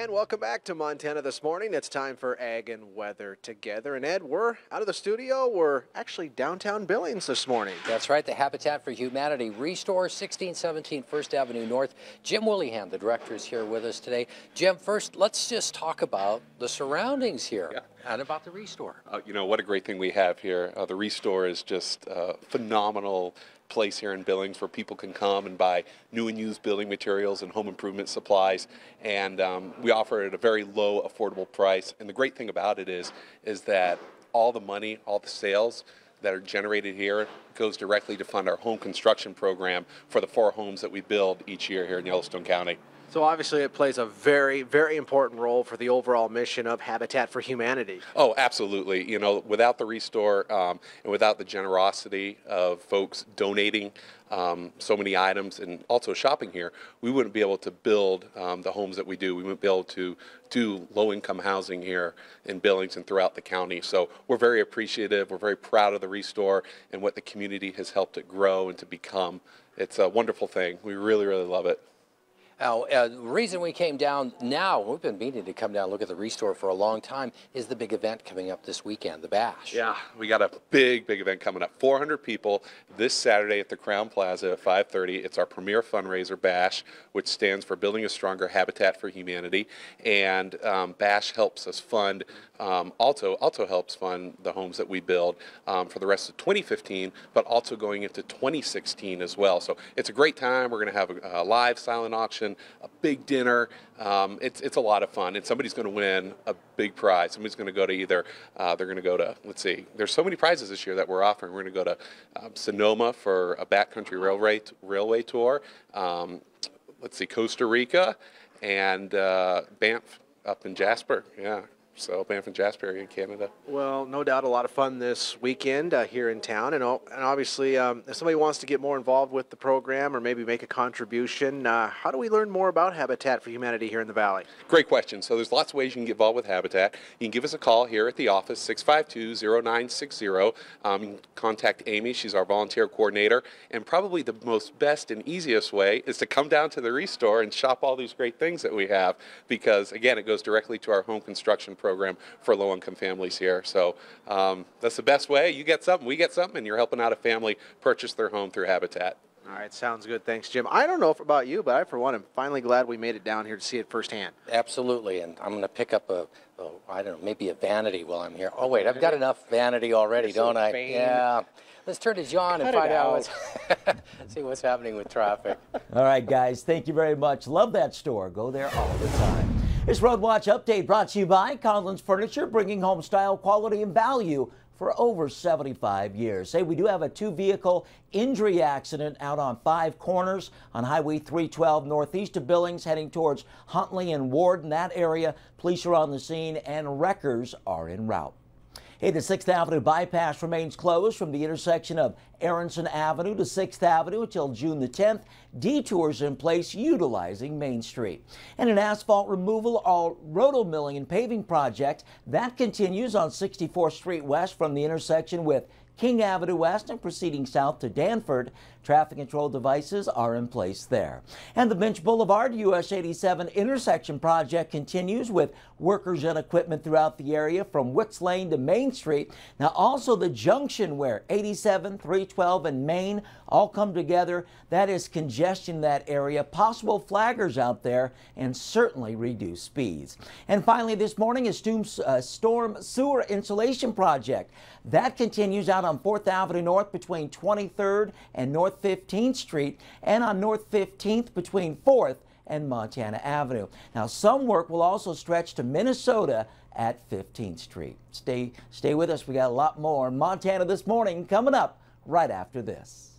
And welcome back to Montana This Morning. It's time for Ag and Weather Together. And Ed, we're out of the studio. We're actually downtown Billings this morning. That's right, the Habitat for Humanity Restore, 1617 First Avenue North. Jim Willingham, the director, is here with us today. Jim, first, let's just talk about the surroundings here and about the Restore. You know, what a great thing we have here. The Restore is just phenomenal place here in Billings where people can come and buy new and used building materials and home improvement supplies, and we offer it at a very low, affordable price. And the great thing about it is that all the money, all the sales that are generated here goes directly to fund our home construction program for the 4 homes that we build each year here in Yellowstone County. So obviously it plays a very, very important role for the overall mission of Habitat for Humanity. Oh, absolutely. You know, without the Restore and without the generosity of folks donating so many items and also shopping here, we wouldn't be able to build the homes that we do. We wouldn't be able to do low-income housing here in Billings and throughout the county. So we're very appreciative. We're very proud of the Restore and what the community has helped it grow and to become. It's a wonderful thing. We really, really love it. Now, the reason we came down now, we've been meaning to come down and look at the Restore for a long time, is the big event coming up this weekend, the Bash. Yeah, we got a big, big event coming up. 400 people this Saturday at the Crown Plaza at 5:30. It's our premier fundraiser, Bash, which stands for Building a Stronger Habitat for Humanity. And Bash helps us fund, also helps fund the homes that we build for the rest of 2015, but also going into 2016 as well. So it's a great time. We're going to have a live silent auction, a big dinner. It's a lot of fun, and somebody's going to win a big prize. Somebody's going to go to either, they're going to go to, let's see, there's so many prizes this year that we're offering. We're going to go to Sonoma for a backcountry railway tour. Let's see, Costa Rica, and Banff up in Jasper. Yeah. So Banff and Jasper area in Canada. Well, no doubt a lot of fun this weekend here in town. And obviously, if somebody wants to get more involved with the program or maybe make a contribution, how do we learn more about Habitat for Humanity here in the Valley? Great question. So there's lots of ways you can get involved with Habitat. You can give us a call here at the office, 652-0960. You can contact Amy. She's our volunteer coordinator. And probably the most best and easiest way is to come down to the Restore and shop all these great things that we have, because, again, it goes directly to our home construction program for low-income families here. So that's the best way. You get something, we get something, and you're helping out a family purchase their home through Habitat. All right, sounds good. Thanks, Jim. I don't know about you, but I, for one, am finally glad we made it down here to see it firsthand. Absolutely, and I'm going to pick up I don't know, maybe a vanity while I'm here. Oh, wait, I've got enough vanity already, don't I? Yeah. Let's turn to John and find out see what's happening with traffic. All right, guys, thank you very much. Love that store. Go there all the time. This Road Watch update brought to you by Conlon's Furniture, bringing home style, quality, and value for over 75 years. Hey, we do have a 2-vehicle injury accident out on 5 Corners on Highway 312 northeast of Billings, heading towards Huntley and Ward. In that area, police are on the scene and wreckers are en route. Hey, the 6th Avenue bypass remains closed from the intersection of Aronson Avenue to 6th Avenue until June the 10th. Detours in place utilizing Main Street. And an asphalt removal or rotomilling and paving project that continues on 64th Street West from the intersection with King Avenue West and proceeding south to Danford. Traffic control devices are in place there. And the Bench Boulevard US 87 intersection project continues with workers and equipment throughout the area from Wicks Lane to Main Street. Now also the junction where 87, 312 and Main all come together. That is congestion in that area, possible flaggers out there, and certainly reduce speeds. And finally this morning, a storm sewer insulation project that continues out on 4th Avenue North between 23rd and North 15th Street, and on North 15th between 4th and Montana Avenue. Now, some work will also stretch to Minnesota at 15th Street. Stay with us. We got a lot more Montana This Morning coming up right after this.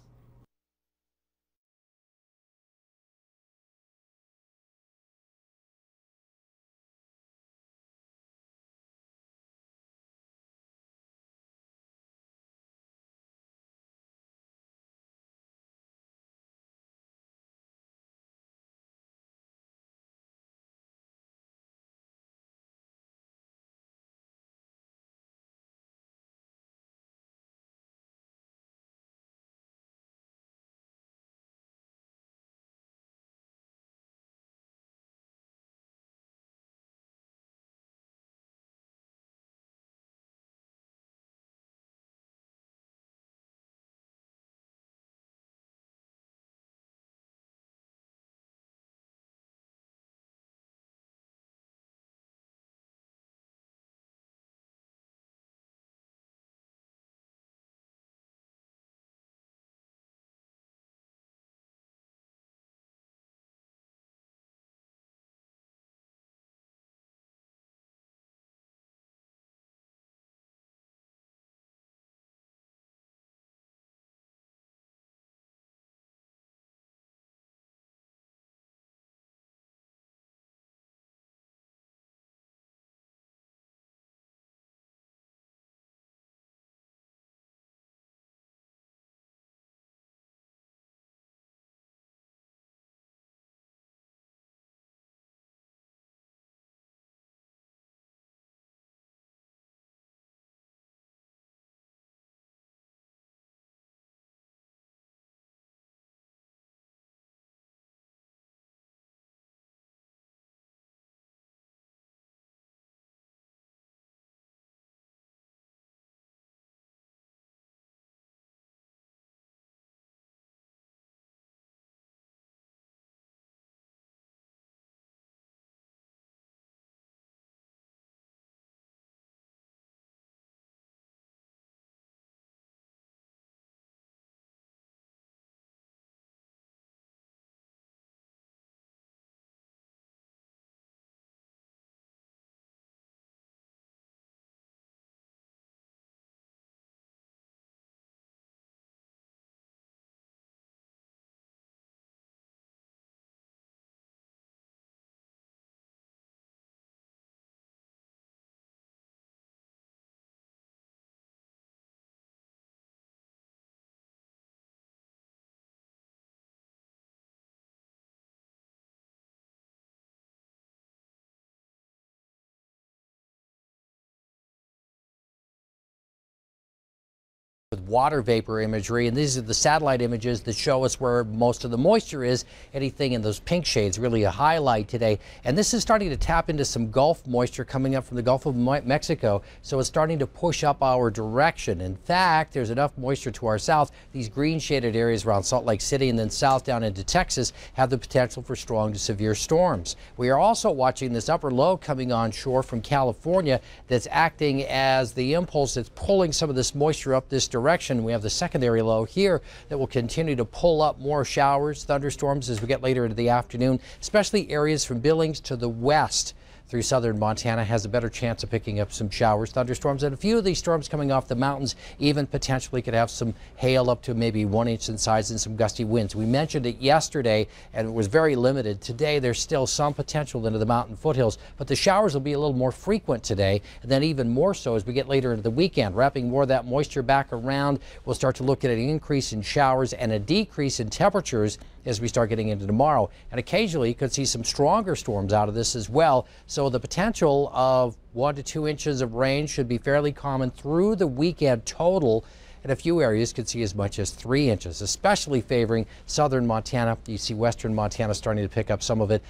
with water vapor imagery, and these are the satellite images that show us where most of the moisture is. Anything in those pink shades really a highlight today, and this is starting to tap into some Gulf moisture coming up from the Gulf of Mexico, so it's starting to push up our direction. In fact, there's enough moisture to our south. These green shaded areas around Salt Lake City and then south down into Texas have the potential for strong to severe storms. We are also watching this upper low coming onshore from California that's acting as the impulse that's pulling some of this moisture up this direction. We have the secondary low here that will continue to pull up more showers, thunderstorms as we get later into the afternoon, especially areas from Billings to the west through southern Montana has a better chance of picking up some showers, thunderstorms, and a few of these storms coming off the mountains even potentially could have some hail up to maybe 1 inch in size and some gusty winds. We mentioned it yesterday and it was very limited. Today there's still some potential into the mountain foothills, but the showers will be a little more frequent today, and then even more so as we get later into the weekend. Wrapping more of that moisture back around, we'll start to look at an increase in showers and a decrease in temperatures as we start getting into tomorrow. And occasionally you could see some stronger storms out of this as well. So the potential of 1 to 2 inches of rain should be fairly common through the weekend total. And a few areas could see as much as 3 inches, especially favoring southern Montana. You see western Montana starting to pick up some of it.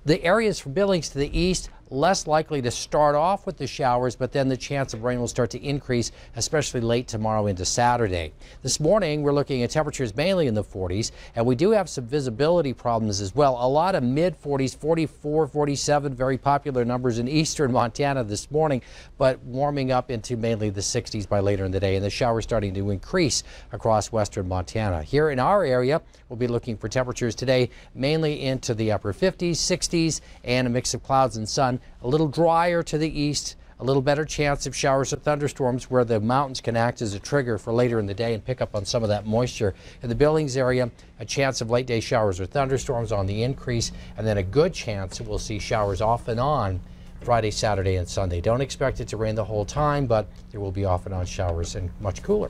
The areas from Billings to the east, less likely to start off with the showers, but then the chance of rain will start to increase, especially late tomorrow into Saturday. This morning, we're looking at temperatures mainly in the 40s, and we do have some visibility problems as well. A lot of mid-40s, 44, 47, very popular numbers in eastern Montana this morning, but warming up into mainly the 60s by later in the day, and the showers starting to increase across western Montana. Here in our area, we'll be looking for temperatures today mainly into the upper 50s, 60s, and a mix of clouds and sun. A little drier to the east, a little better chance of showers or thunderstorms where the mountains can act as a trigger for later in the day and pick up on some of that moisture. In the Billings area, a chance of late day showers or thunderstorms on the increase, and then a good chance we'll see showers off and on Friday, Saturday, and Sunday. Don't expect it to rain the whole time, but there will be off and on showers and much cooler.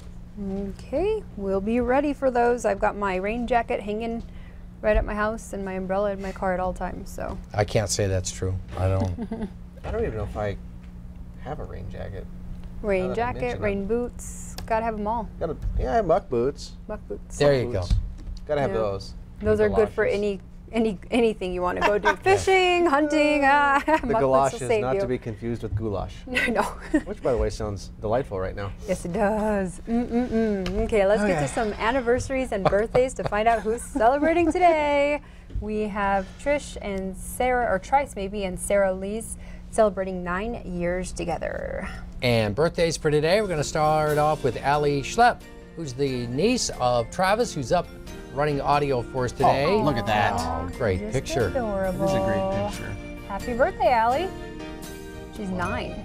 Okay, we'll be ready for those. I've got my rain jacket hanging right at my house and my umbrella in my car at all times. So I can't say that's true. I don't. I don't even know if I have a rain jacket. Rain jacket, rain boots. Gotta have them all. Yeah, I have muck boots. Muck boots. There you go. Gotta have those. Those are good for anything you want to go do. Fishing, hunting. The galoshes, not to be confused with goulash. No. Which, by the way, sounds delightful right now. Yes, it does. Okay, let's get to some anniversaries and birthdays to find out who's celebrating today. We have Trish and Sarah, or Trice maybe, and Sarah Lee's celebrating 9 years together. And birthdays for today, we're going to start off with Allie Schlepp, who's the niece of Travis, who's up running audio for us today. Oh, look at that. Oh, great picture. Adorable. It is a great picture. Happy birthday, Allie. She's 9.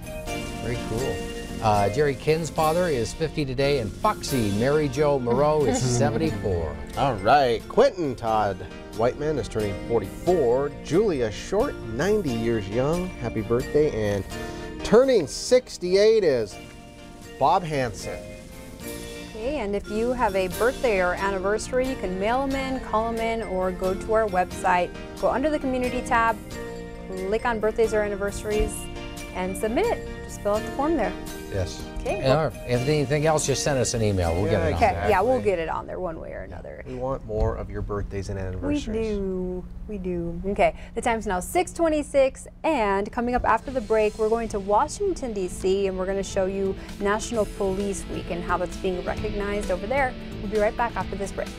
Very cool. Jerry Kinn's father is 50 today, and Foxy Mary Jo Moreau is 74. All right. Quentin Todd Whiteman is turning 44. Julia Short, 90 years young. Happy birthday. And turning 68 is Bob Hansen. Okay, and if you have a birthday or anniversary, you can mail them in, call them in, or go to our website. Go under the community tab, click on birthdays or anniversaries, and submit it. Just fill out the form there. Yes. Okay. And if anything else, just send us an email. We'll get it on there. Yeah, we'll get it on there one way or another. We want more of your birthdays and anniversaries. We do. Okay, the time's now 6:26, and coming up after the break, we're going to Washington, D.C., and we're going to show you National Police Week and how that's being recognized over there. We'll be right back after this break.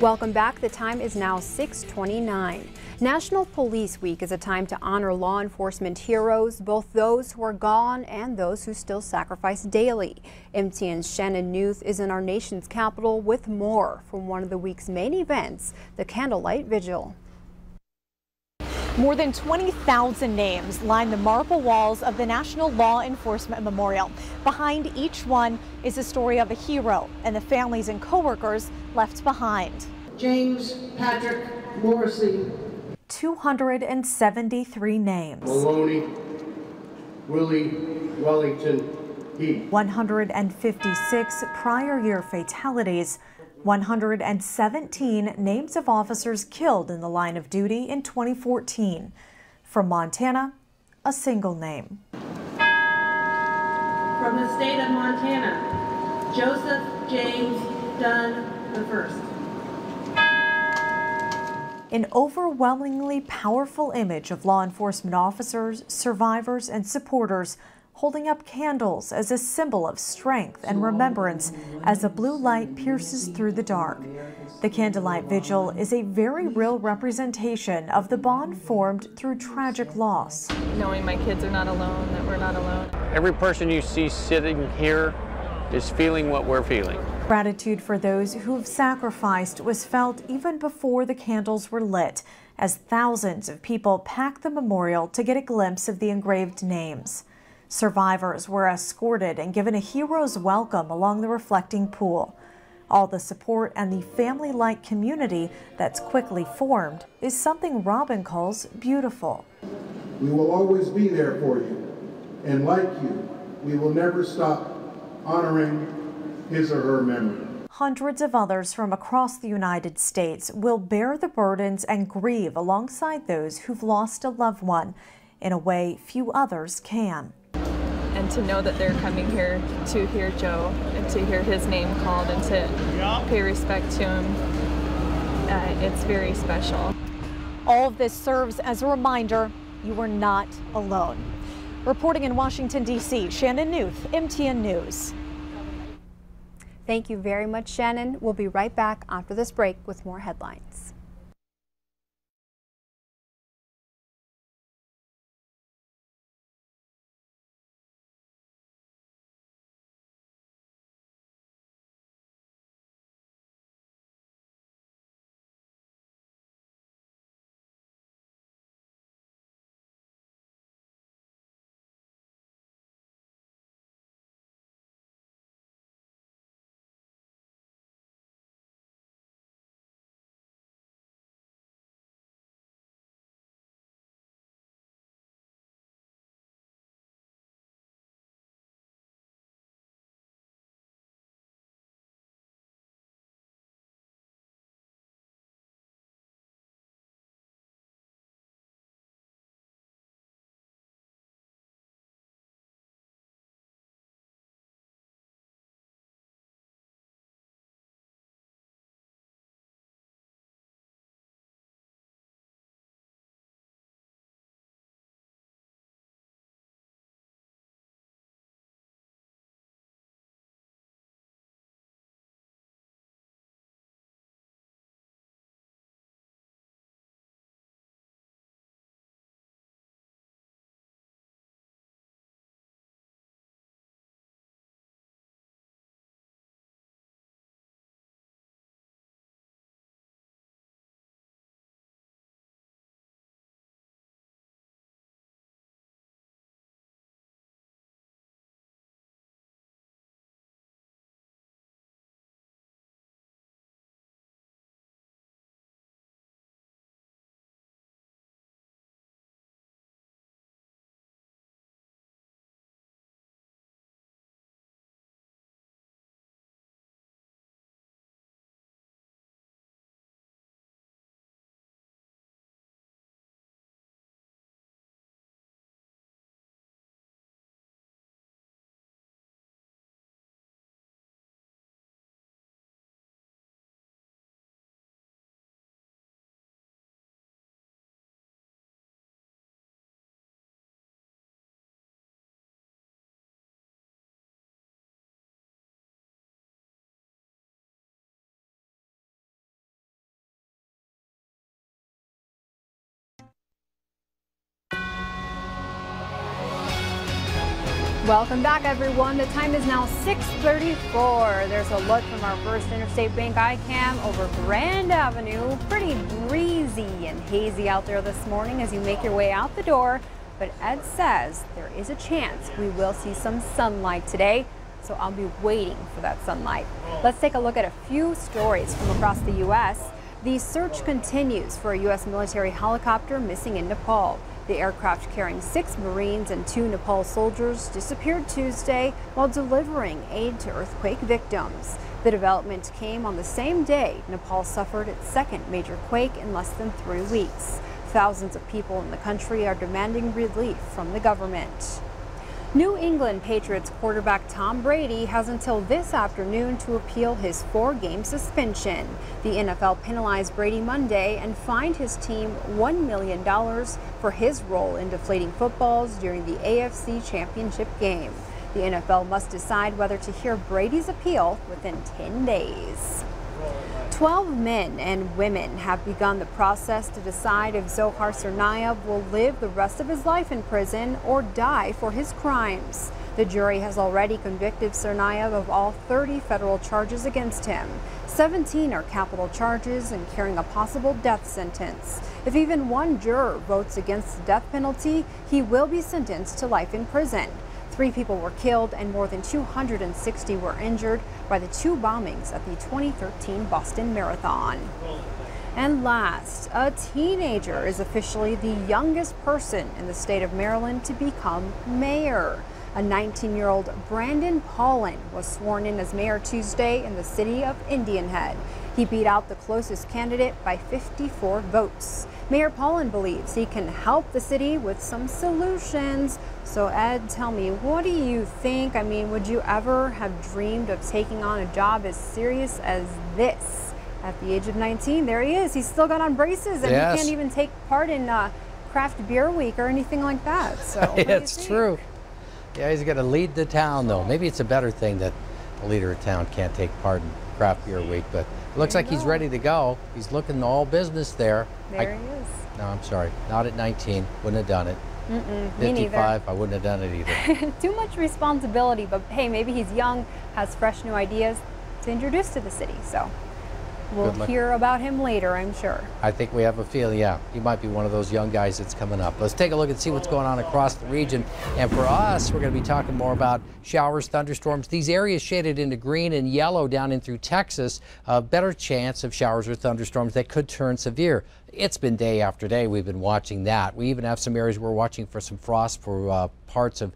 Welcome back. The time is now 6:29. National Police Week is a time to honor law enforcement heroes, both those who are gone and those who still sacrifice daily. MTN's Shannon Newth is in our nation's capital with more from one of the week's main events, the Candlelight Vigil. More than 20,000 names line the marble walls of the National Law Enforcement Memorial. Behind each one is a story of a hero and the families and coworkers left behind. James Patrick Morrissey. 273 names. Maloney Willie Wellington Heath. 156 prior year fatalities. 117 names of officers killed in the line of duty in 2014. From Montana, a single name. From the state of Montana, Joseph James Dunn I. An overwhelmingly powerful image of law enforcement officers, survivors, and supporters holding up candles as a symbol of strength and remembrance as a blue light pierces through the dark. The Candlelight Vigil is a very real representation of the bond formed through tragic loss. Knowing my kids are not alone, that we're not alone. Every person you see sitting here is feeling what we're feeling. Gratitude for those who have sacrificed was felt even before the candles were lit, as thousands of people packed the memorial to get a glimpse of the engraved names. Survivors were escorted and given a hero's welcome along the reflecting pool. All the support and the family-like community that's quickly formed is something Robin calls beautiful. We will always be there for you, and like you, we will never stop honoring his or her memory. Hundreds of others from across the United States will bear the burdens and grieve alongside those who've lost a loved one in a way few others can. And to know that they're coming here to hear Joe and to hear his name called and to pay respect to him, it's very special. All of this serves as a reminder you are not alone. Reporting in Washington, D.C., Shannon Newth, MTN News. Thank you very much, Shannon. We'll be right back after this break with more headlines. Welcome back, everyone. The time is now 6:34. There's a look from our First Interstate Bank iCam over Grand Avenue. Pretty breezy and hazy out there this morning as you make your way out the door. But Ed says there is a chance we will see some sunlight today, so I'll be waiting for that sunlight. Let's take a look at a few stories from across the U.S. The search continues for a U.S. military helicopter missing in Nepal. The aircraft carrying 6 Marines and 2 Nepal soldiers disappeared Tuesday while delivering aid to earthquake victims. The development came on the same day Nepal suffered its second major quake in less than 3 weeks. Thousands of people in the country are demanding relief from the government. New England Patriots quarterback Tom Brady has until this afternoon to appeal his 4-game suspension. The NFL penalized Brady Monday and fined his team $1 million for his role in deflating footballs during the AFC Championship game. The NFL must decide whether to hear Brady's appeal within 10 days. 12 men and women have begun the process to decide if Zohar Tsarnaev will live the rest of his life in prison or die for his crimes. The jury has already convicted Tsarnaev of all 30 federal charges against him. 17 are capital charges and carrying a possible death sentence. If even one juror votes against the death penalty, he will be sentenced to life in prison. 3 people were killed and more than 260 were injured by the 2 bombings at the 2013 Boston Marathon. And last, a teenager is officially the youngest person in the state of Maryland to become mayor. A 19-year-old Brandon Paulin was sworn in as mayor Tuesday in the city of Indian Head. He beat out the closest candidate by 54 votes. Mayor Paulin believes he can help the city with some solutions. So Ed, tell me, what do you think? I mean, would you ever have dreamed of taking on a job as serious as this? At the age of 19, there he is. He's still got on braces and Yes. he can't even take part in craft beer week or anything like that. So It's true. Yeah, he's going to lead the town, though. Maybe it's a better thing that the leader of town can't take part in craft beer week, but it looks like he's ready to go. He's looking all business there. There he is. No, I'm sorry. Not at 19. Wouldn't have done it. Me neither. 55, I wouldn't have done it either. Too much responsibility, but hey, maybe he's young, has fresh new ideas to introduce to the city. So we'll hear about him later, I'm sure. I think we have a feeling, yeah, he might be one of those young guys that's coming up. Let's take a look and see what's going on across the region. And for us, we're going to be talking more about showers, thunderstorms. These areas shaded into green and yellow down in through Texas, a better chance of showers or thunderstorms that could turn severe. It's been day after day. We've been watching that. We even have some areas we're watching for some frost for parts of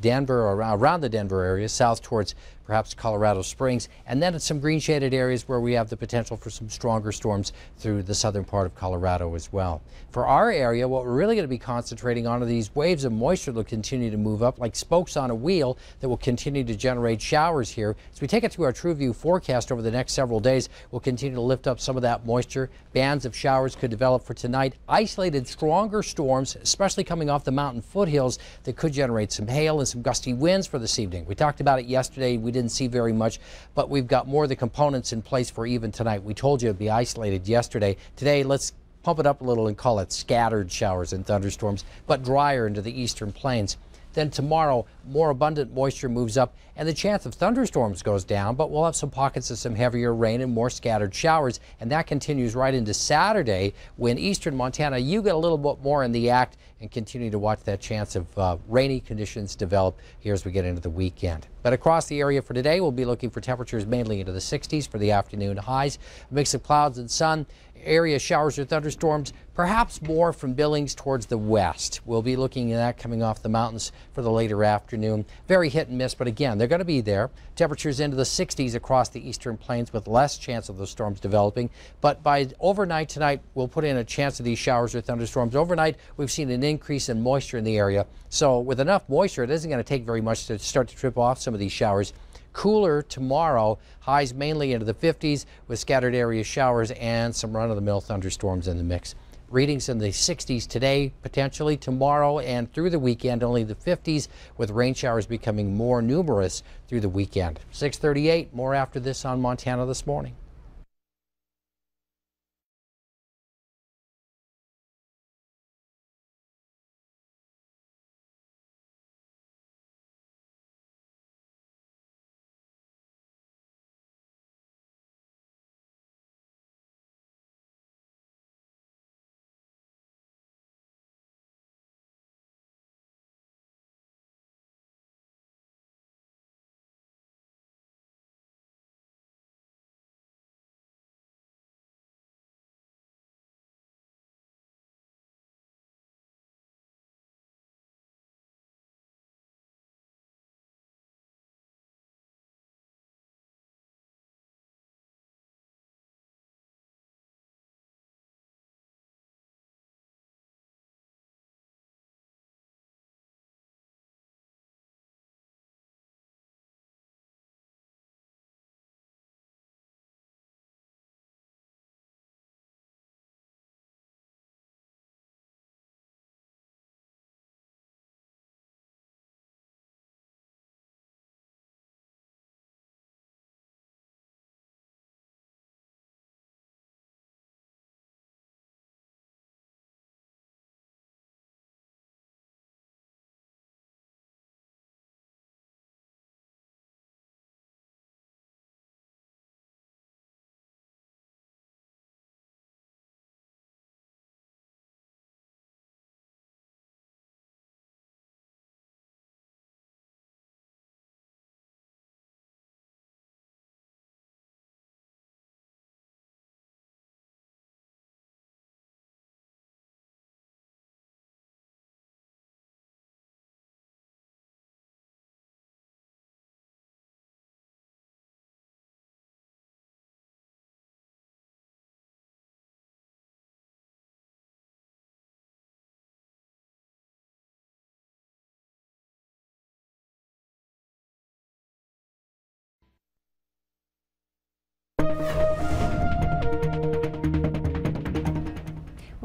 Denver, or around the Denver area, south towards perhaps Colorado Springs, and then in some green shaded areas where we have the potential for some stronger storms through the southern part of Colorado as well. For our area, what we're really going to be concentrating on are these waves of moisture that will continue to move up like spokes on a wheel that will continue to generate showers here. As we take it through our True View forecast over the next several days, we'll continue to lift up some of that moisture. Bands of showers could develop for tonight. Isolated stronger storms, especially coming off the mountain foothills, that could generate some hail and some gusty winds for this evening. We talked about it yesterday. We didn't see very much, but we've got more of the components in place for even tonight. We told you it'd be isolated yesterday. Today, let's pump it up a little and call it scattered showers and thunderstorms, but drier into the eastern plains. Then tomorrow, more abundant moisture moves up and the chance of thunderstorms goes down, but we'll have some pockets of some heavier rain and more scattered showers, and that continues right into Saturday when eastern Montana, you get a little bit more in the act and continue to watch that chance of rainy conditions develop here as we get into the weekend. But across the area for today, we'll be looking for temperatures mainly into the 60s for the afternoon highs, a mix of clouds and sun. Area showers or thunderstorms, perhaps more from Billings towards the west. We'll be looking at that coming off the mountains for the later afternoon. Very hit and miss, but again, they're going to be there. Temperatures into the 60s across the eastern plains with less chance of those storms developing. But by overnight tonight, we'll put in a chance of these showers or thunderstorms. Overnight, we've seen an increase in moisture in the area. So with enough moisture, it isn't going to take very much to start to trip off some of these showers. Cooler tomorrow, highs mainly into the 50s with scattered area showers and some run-of-the-mill thunderstorms in the mix. Readings in the 60s today, potentially tomorrow and through the weekend, only the 50s with rain showers becoming more numerous through the weekend. 6:38, more after this on Montana This Morning.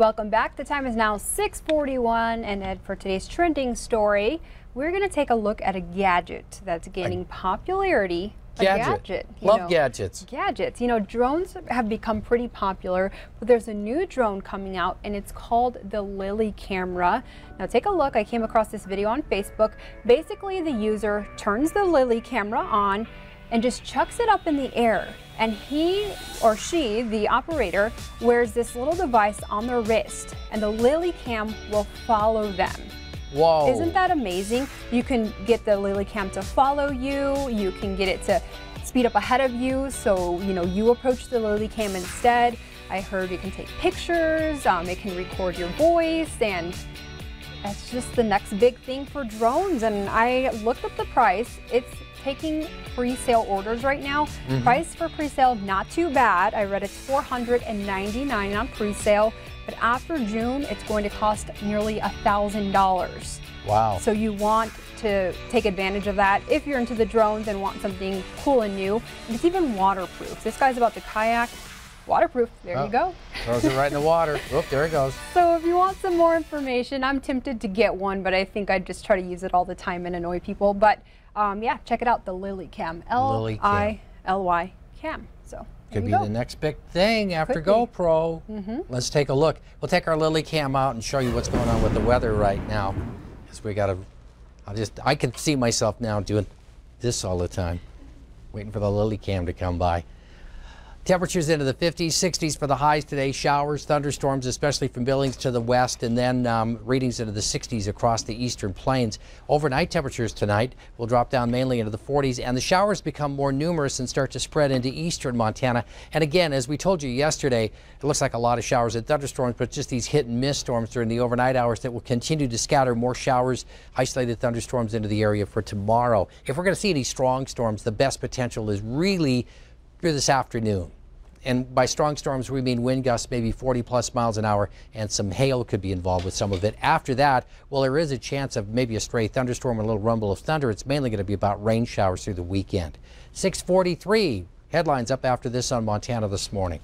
Welcome back. The time is now 6:41, and Ed, for today's trending story, we're going to take a look at a gadget that's gaining popularity. Gadget. Love gadgets. Gadgets. You know, drones have become pretty popular, but there's a new drone coming out, and it's called the Lily camera. Now take a look. I came across this video on Facebook. Basically, the user turns the Lily camera on and just chucks it up in the air. And he or she, the operator, wears this little device on their wrist, and the Lily cam will follow them. Whoa. Isn't that amazing? You can get the Lily cam to follow you. You can get it to speed up ahead of you, so you approach the Lily cam instead. I heard you can take pictures, it can record your voice, and that's just the next big thing for drones. And I looked up the price. It's taking pre-sale orders right now. Price for pre-sale, not too bad. I read it's $499 on pre-sale, but after June, it's going to cost nearly $1,000. Wow. So you want to take advantage of that if you're into the drones and want something cool and new. And it's even waterproof. This guy's about to kayak. Waterproof. There you go. Throws it right in the water. Oop, there it goes. So if you want some more information, I'm tempted to get one, but I think I'd just try to use it all the time and annoy people. But yeah, check it out, the Lily cam. Lily cam. So could be the next big thing after GoPro. Let's take a look. We'll take our Lily cam out and show you what's going on with the weather right now. Because we got to, I can see myself now doing this all the time, waiting for the Lily cam to come by. Temperatures into the 50s, 60s for the highs today. Showers, thunderstorms, especially from Billings to the west, and then readings into the 60s across the eastern plains. Overnight temperatures tonight will drop down mainly into the 40s, and the showers become more numerous and start to spread into eastern Montana. And again, as we told you yesterday, it looks like a lot of showers and thunderstorms, but just these hit and miss storms during the overnight hours that will continue to scatter more showers, isolated thunderstorms into the area for tomorrow. If we're going to see any strong storms, the best potential is really through this afternoon. And by strong storms, we mean wind gusts maybe 40+ miles an hour, and some hail could be involved with some of it. After that, well, there is a chance of maybe a stray thunderstorm and a little rumble of thunder. It's mainly going to be about rain showers through the weekend. 6:43, headlines up after this on Montana This Morning.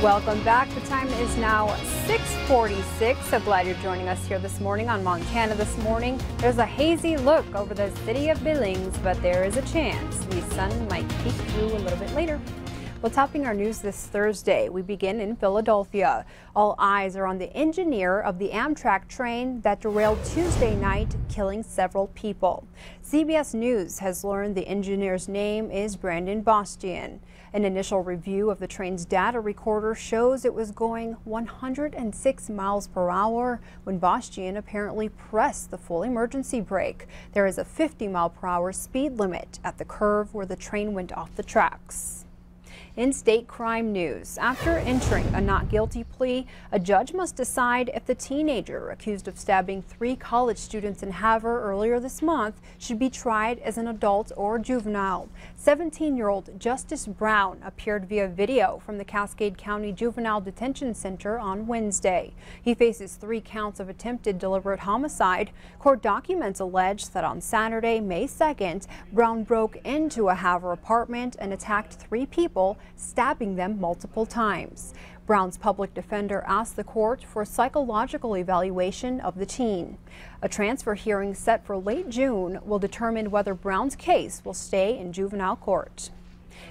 Welcome back. The time is now 6:46. So glad you're joining us here this morning on Montana This Morning. There's a hazy look over the city of Billings, but there is a chance the sun might peek through a little bit later. Well, topping our news this Thursday, we begin in Philadelphia. All eyes are on the engineer of the Amtrak train that derailed Tuesday night, killing several people. CBS News has learned the engineer's name is Brandon Bastian. An initial review of the train's data recorder shows it was going 106 miles per hour when Bastian apparently pressed the full emergency brake. There is a 50 mile per hour speed limit at the curve where the train went off the tracks. In state crime news, after entering a not guilty plea, a judge must decide if the teenager accused of stabbing 3 college students in Havre earlier this month should be tried as an adult or juvenile. 17-year-old Justice Brown appeared via video from the Cascade County Juvenile Detention Center on Wednesday. He faces 3 counts of attempted deliberate homicide. Court documents allege that on Saturday, May 2nd, Brown broke into a Havre apartment and attacked 3 people, stabbing them multiple times. Brown's public defender asked the court for a psychological evaluation of the teen. A transfer hearing set for late June will determine whether Brown's case will stay in juvenile court.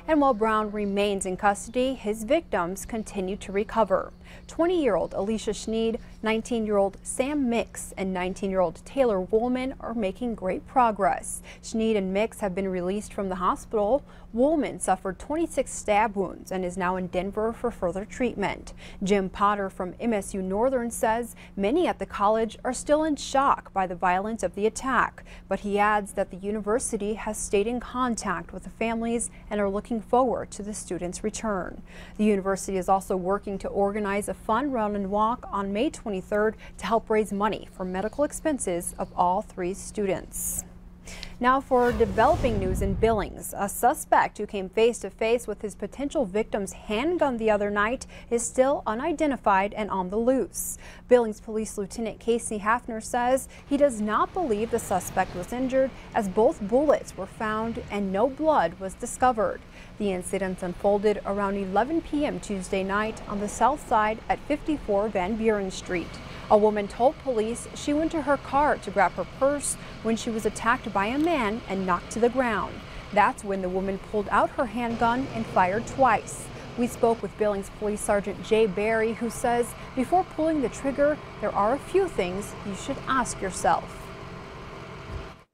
And while Brown remains in custody, his victims continue to recover. 20-year-old Alicia Schneid, 19-year-old Sam Mix, and 19-year-old Taylor Woolman are making great progress. Schneid and Mix have been released from the hospital. Woolman suffered 26 stab wounds and is now in Denver for further treatment. Jim Potter from MSU Northern says many at the college are still in shock by the violence of the attack, but he adds that the university has stayed in contact with the families and are looking forward to the students' return. The university is also working to organize a fun run and walk on May 23rd to help raise money for medical expenses of all 3 students. Now for developing news in Billings, a suspect who came face to face with his potential victim's handgun the other night is still unidentified and on the loose. Billings Police Lieutenant Casey Hafner says he does not believe the suspect was injured as both bullets were found and no blood was discovered. The incident unfolded around 11 p.m. Tuesday night on the south side at 54 Van Buren Street. A woman told police she went to her car to grab her purse when she was attacked by a man and knocked to the ground. That's when the woman pulled out her handgun and fired twice. We spoke with Billings Police Sergeant Jay Berry, who says before pulling the trigger, there are a few things you should ask yourself.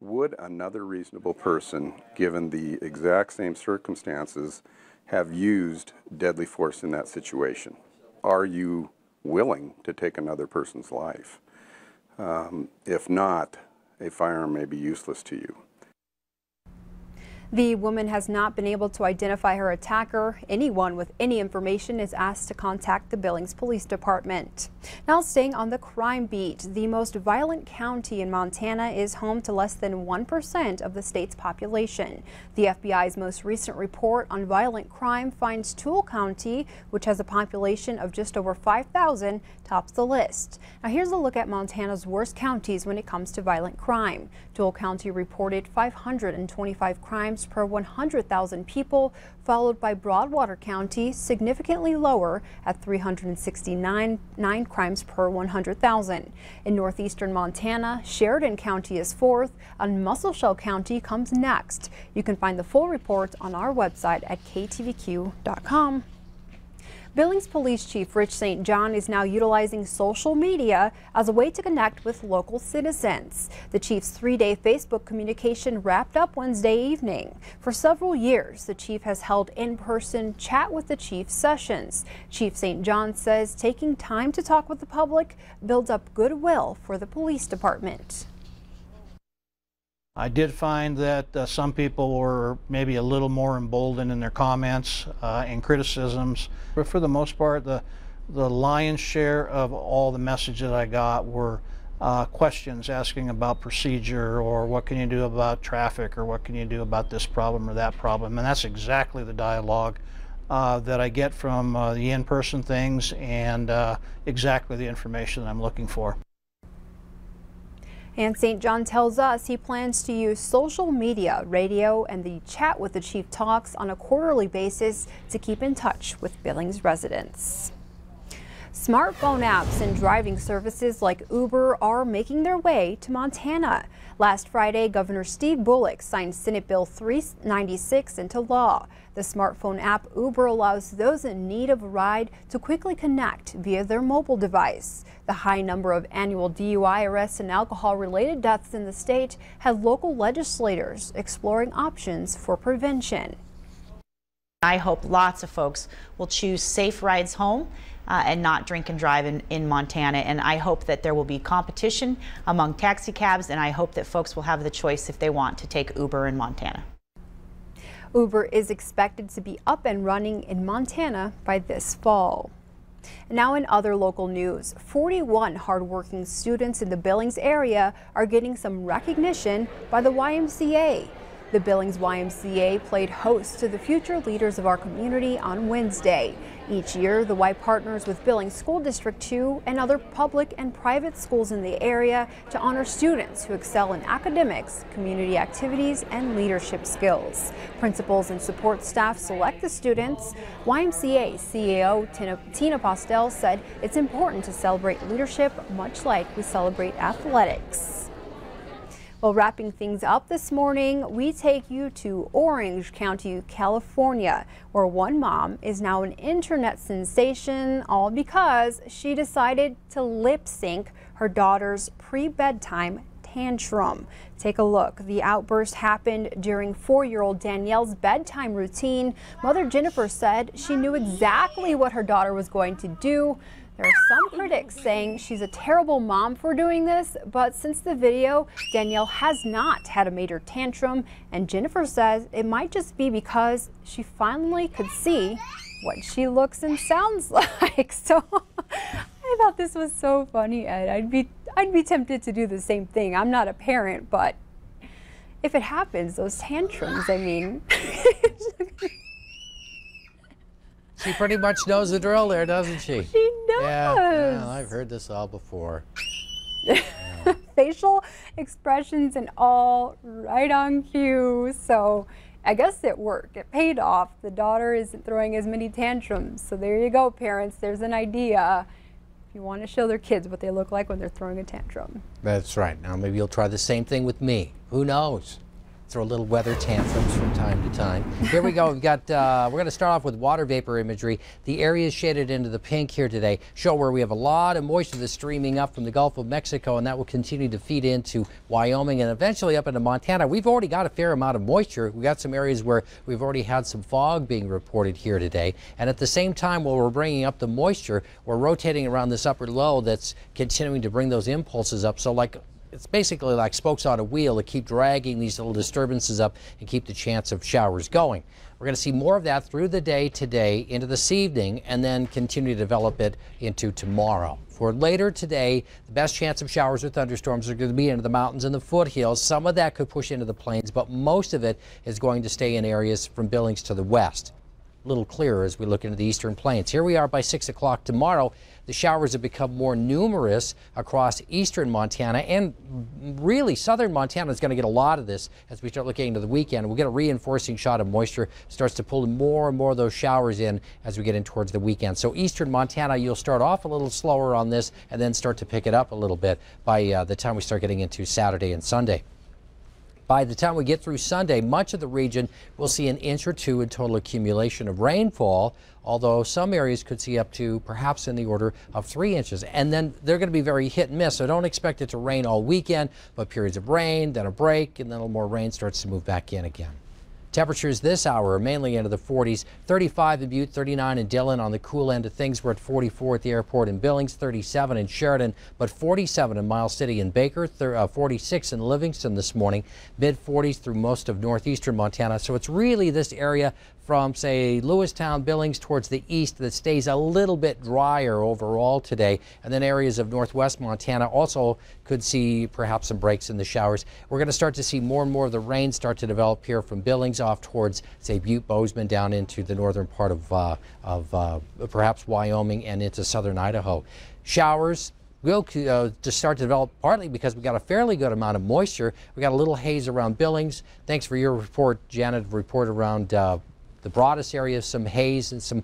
Would another reasonable person, given the exact same circumstances, have used deadly force in that situation? Are you willing to take another person's life? If not, a firearm may be useless to you. The woman has not been able to identify her attacker. Anyone with any information is asked to contact the Billings Police Department. Now staying on the crime beat, the most violent county in Montana is home to less than 1% of the state's population. The FBI's most recent report on violent crime finds Toole County, which has a population of just over 5,000, tops the list. Now here's a look at Montana's worst counties when it comes to violent crime. Toole County reported 525 crimes per 100,000 people, followed by Broadwater County, significantly lower at 369 crimes per 100,000. In northeastern Montana, Sheridan County is 4th, and Muscle County comes next. You can find the full report on our website at ktvq.com. Billings Police Chief Rich St. John is now utilizing social media as a way to connect with local citizens. The chief's 3-day Facebook communication wrapped up Wednesday evening. For several years, the chief has held in-person chat with the chief sessions. Chief St. John says taking time to talk with the public builds up goodwill for the police department. I did find that some people were maybe a little more emboldened in their comments and criticisms, but for the most part, the lion's share of all the messages I got were questions asking about procedure, or what can you do about traffic, or what can you do about this problem or that problem, and that's exactly the dialogue that I get from the in-person things, and exactly the information that I'm looking for. And St. John tells us he plans to use social media, radio, and the Chat with the Chief Talks on a quarterly basis to keep in touch with Billings residents. Smartphone apps and driving services like Uber are making their way to Montana. Last Friday, Governor Steve Bullock signed Senate Bill 396 into law. The smartphone app Uber allows those in need of a ride to quickly connect via their mobile device. The high number of annual DUI arrests and alcohol-related deaths in the state had local legislators exploring options for prevention. I hope lots of folks will choose safe rides home and not drink and drive in Montana. And I hope that there will be competition among taxi cabs, and I hope that folks will have the choice if they want to take Uber in Montana. Uber is expected to be up and running in Montana by this fall. Now in other local news, 41 hardworking students in the Billings area are getting some recognition by the YMCA. The Billings YMCA played host to the future leaders of our community on Wednesday. Each year, the Y partners with Billings School District 2 and other public and private schools in the area to honor students who excel in academics, community activities, and leadership skills. Principals and support staff select the students. YMCA CEO Tina Postel said it's important to celebrate leadership much like we celebrate athletics. Well, wrapping things up this morning, we take you to Orange County, California, where one mom is now an internet sensation, all because she decided to lip sync her daughter's pre-bedtime tantrum. Take a look. The outburst happened during 4-year-old Danielle's bedtime routine. Mother Jennifer said she knew exactly what her daughter was going to do. There are some critics saying she's a terrible mom for doing this, but since the video, Danielle has not had a major tantrum, and Jennifer says it might just be because she finally could see what she looks and sounds like. So I thought this was so funny, Ed. I'd be tempted to do the same thing. I'm not a parent, but if it happens, those tantrums, I mean. She pretty much knows the drill there, doesn't she? She does. Yeah, I've heard this all before. Yeah. Facial expressions and all right on cue. So I guess it worked. It paid off. The daughter isn't throwing as many tantrums. So there you go, parents. There's an idea. If you want to show their kids what they look like when they're throwing a tantrum. That's right. Now maybe you'll try the same thing with me. Who knows? Throw little weather tantrums from time to time. Here we go. We've got, we're going to start off with water vapor imagery. The area is shaded into the pink here today. Show where we have a lot of moisture that's streaming up from the Gulf of Mexico, and that will continue to feed into Wyoming and eventually up into Montana. We've already got a fair amount of moisture. We've got some areas where we've already had some fog being reported here today. And at the same time, while we're bringing up the moisture, we're rotating around this upper low that's continuing to bring those impulses up. So like, it's basically like spokes on a wheel to keep dragging these little disturbances up and keep the chance of showers going. We're going to see more of that through the day today into this evening and then continue to develop it into tomorrow. For later today, the best chance of showers or thunderstorms are going to be into the mountains and the foothills. Some of that could push into the plains, but most of it is going to stay in areas from Billings to the west. A little clearer as we look into the eastern plains. Here we are by 6 o'clock tomorrow. The showers have become more numerous across eastern Montana, and really southern Montana is going to get a lot of this as we start looking into the weekend. We'll get a reinforcing shot of moisture, starts to pull more and more of those showers in as we get in towards the weekend. So eastern Montana, you'll start off a little slower on this and then start to pick it up a little bit by the time we start getting into Saturday and Sunday. By the time we get through Sunday, much of the region will see an inch or two in total accumulation of rainfall, although some areas could see up to perhaps in the order of 3 inches. And then they're going to be very hit and miss, so don't expect it to rain all weekend, but periods of rain, then a break, and then a little more rain starts to move back in again. Temperatures this hour are mainly into the 40s, 35 in Butte, 39 in Dillon. On the cool end of things, we're at 44 at the airport in Billings, 37 in Sheridan, but 47 in Miles City and Baker, 46 in Livingston this morning, mid-40s through most of northeastern Montana. So it's really this area from, say, Lewistown, Billings towards the east that stays a little bit drier overall today. And then areas of northwest Montana also could see perhaps some breaks in the showers. We're going to start to see more and more of the rain start to develop here from Billings off towards, say, Butte, Bozeman, down into the northern part of perhaps Wyoming and into southern Idaho. Showers will just start to develop, partly because we got a fairly good amount of moisture. We got a little haze around Billings. Thanks for your report, Janet. Report around the Broadus area, some haze and some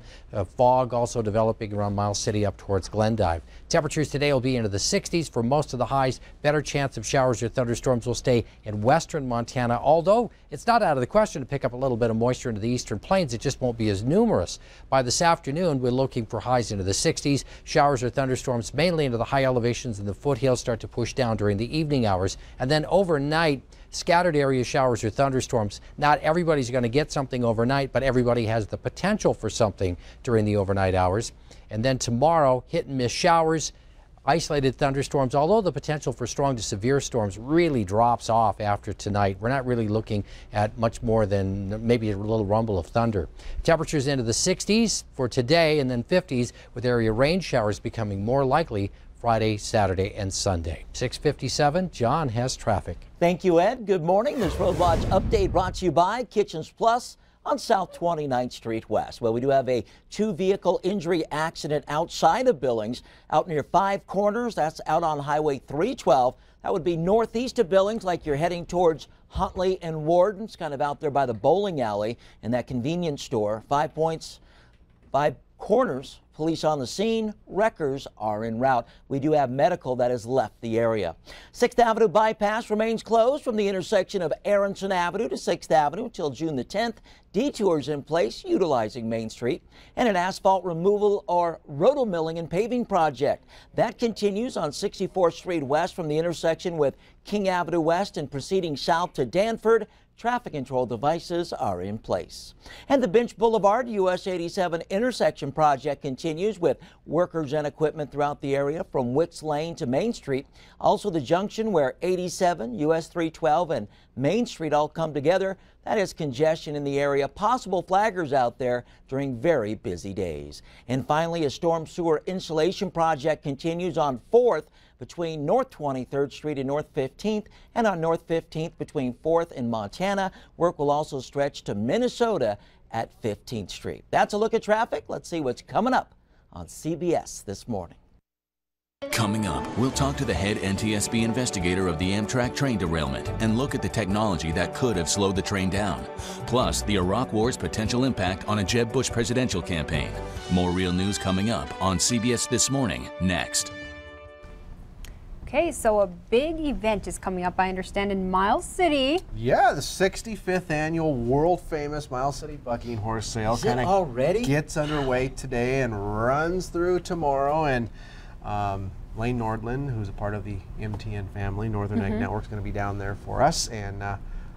fog also developing around Miles City up towards Glendive. Temperatures today will be into the 60s for most of the highs. Better chance of showers or thunderstorms will stay in western Montana, although it's not out of the question to pick up a little bit of moisture into the eastern plains. It just won't be as numerous. By this afternoon, we're looking for highs into the 60s. Showers or thunderstorms mainly into the high elevations and the foothills start to push down during the evening hours. And then overnight, scattered area showers or thunderstorms. Not everybody's going to get something overnight, but everybody has the potential for something during the overnight hours. And then tomorrow, hit and miss showers, isolated thunderstorms, although the potential for strong to severe storms really drops off after tonight. We're not really looking at much more than maybe a little rumble of thunder. Temperatures into the 60s for today and then 50s with area rain showers becoming more likely Friday, Saturday, and Sunday. 6:57, John has traffic. Thank you, Ed. Good morning. This Road Watch update brought to you by Kitchens Plus on South 29th Street West. Well, we do have a 2-vehicle injury accident outside of Billings, out near 5 Corners. That's out on Highway 312. That would be northeast of Billings, like you're heading towards Huntley and Warden. It's kind of out there by the bowling alley and that convenience store. 5 points, 5 Corners. Police on the scene. Wreckers are en route. We do have medical that has left the area. 6th Avenue bypass remains closed from the intersection of Aronson Avenue to 6th Avenue until June the 10th. Detours in place utilizing Main Street, and an asphalt removal or rotomilling and paving project that continues on 64th Street West from the intersection with King Avenue West and proceeding south to Danford. Traffic control devices are in place. And the Bench Boulevard US 87 intersection project continues with workers and equipment throughout the area from Wicks Lane to Main Street. Also the junction where 87, US 312 and Main Street all come together. That is congestion in the area. Possible flaggers out there during very busy days. And finally, a storm sewer insulation project continues on 4th between North 23rd Street and North 15th, and on North 15th between 4th and Montana. Work will also stretch to Minnesota at 15th Street. That's a look at traffic. Let's see what's coming up on CBS This Morning. Coming up, we'll talk to the head NTSB investigator of the Amtrak train derailment and look at the technology that could have slowed the train down. Plus, the Iraq War's potential impact on a Jeb Bush presidential campaign. More real news coming up on CBS This Morning next. Okay, so a big event is coming up, I understand, in Miles City. Yeah, the 65th annual world-famous Miles City Bucking Horse Sale Is it already? Gets underway today and runs through tomorrow. And Lane Nordland, who's a part of the MTN family, Northern Egg Network, is going to be down there for us. And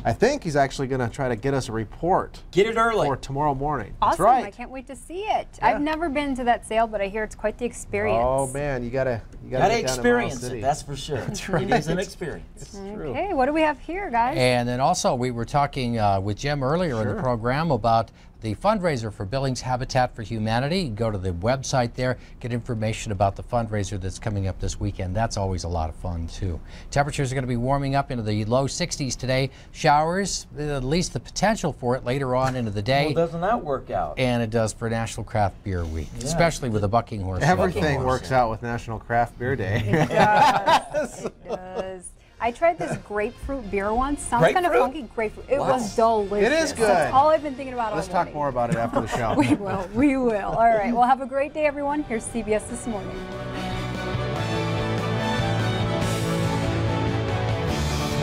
I think he's actually going to try to get us a report. Get it early. For tomorrow morning. Awesome. That's right. I can't wait to see it. Yeah. I've never been to that sale, but I hear it's quite the experience. Oh man, you gotta experience it. That's for sure. That's right. It is an experience. It's true. Okay, what do we have here, guys? And then also we were talking with Jim earlier in the program about the fundraiser for Billings Habitat for Humanity. You go to the website there, get information about the fundraiser that's coming up this weekend. That's always a lot of fun too. Temperatures are going to be warming up into the low 60s today. Showers, at least the potential for it later on into the day. Well, doesn't that work out? And it does for National Craft Beer Week, especially with the Bucking Horse. Everything works out with National Craft Beer Day. It does. It does. I tried this grapefruit beer once. Sounds kind of funky. Grapefruit. It was delicious. It is good. That's all I've been thinking about all Let's morning. talk more about it after the show. We will. We will. All right. Well, have a great day, everyone. Here's CBS This Morning.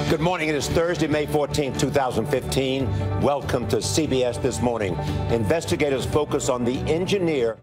Good morning. It is Thursday, May 14, 2015. Welcome to CBS This Morning. Investigators focus on the engineer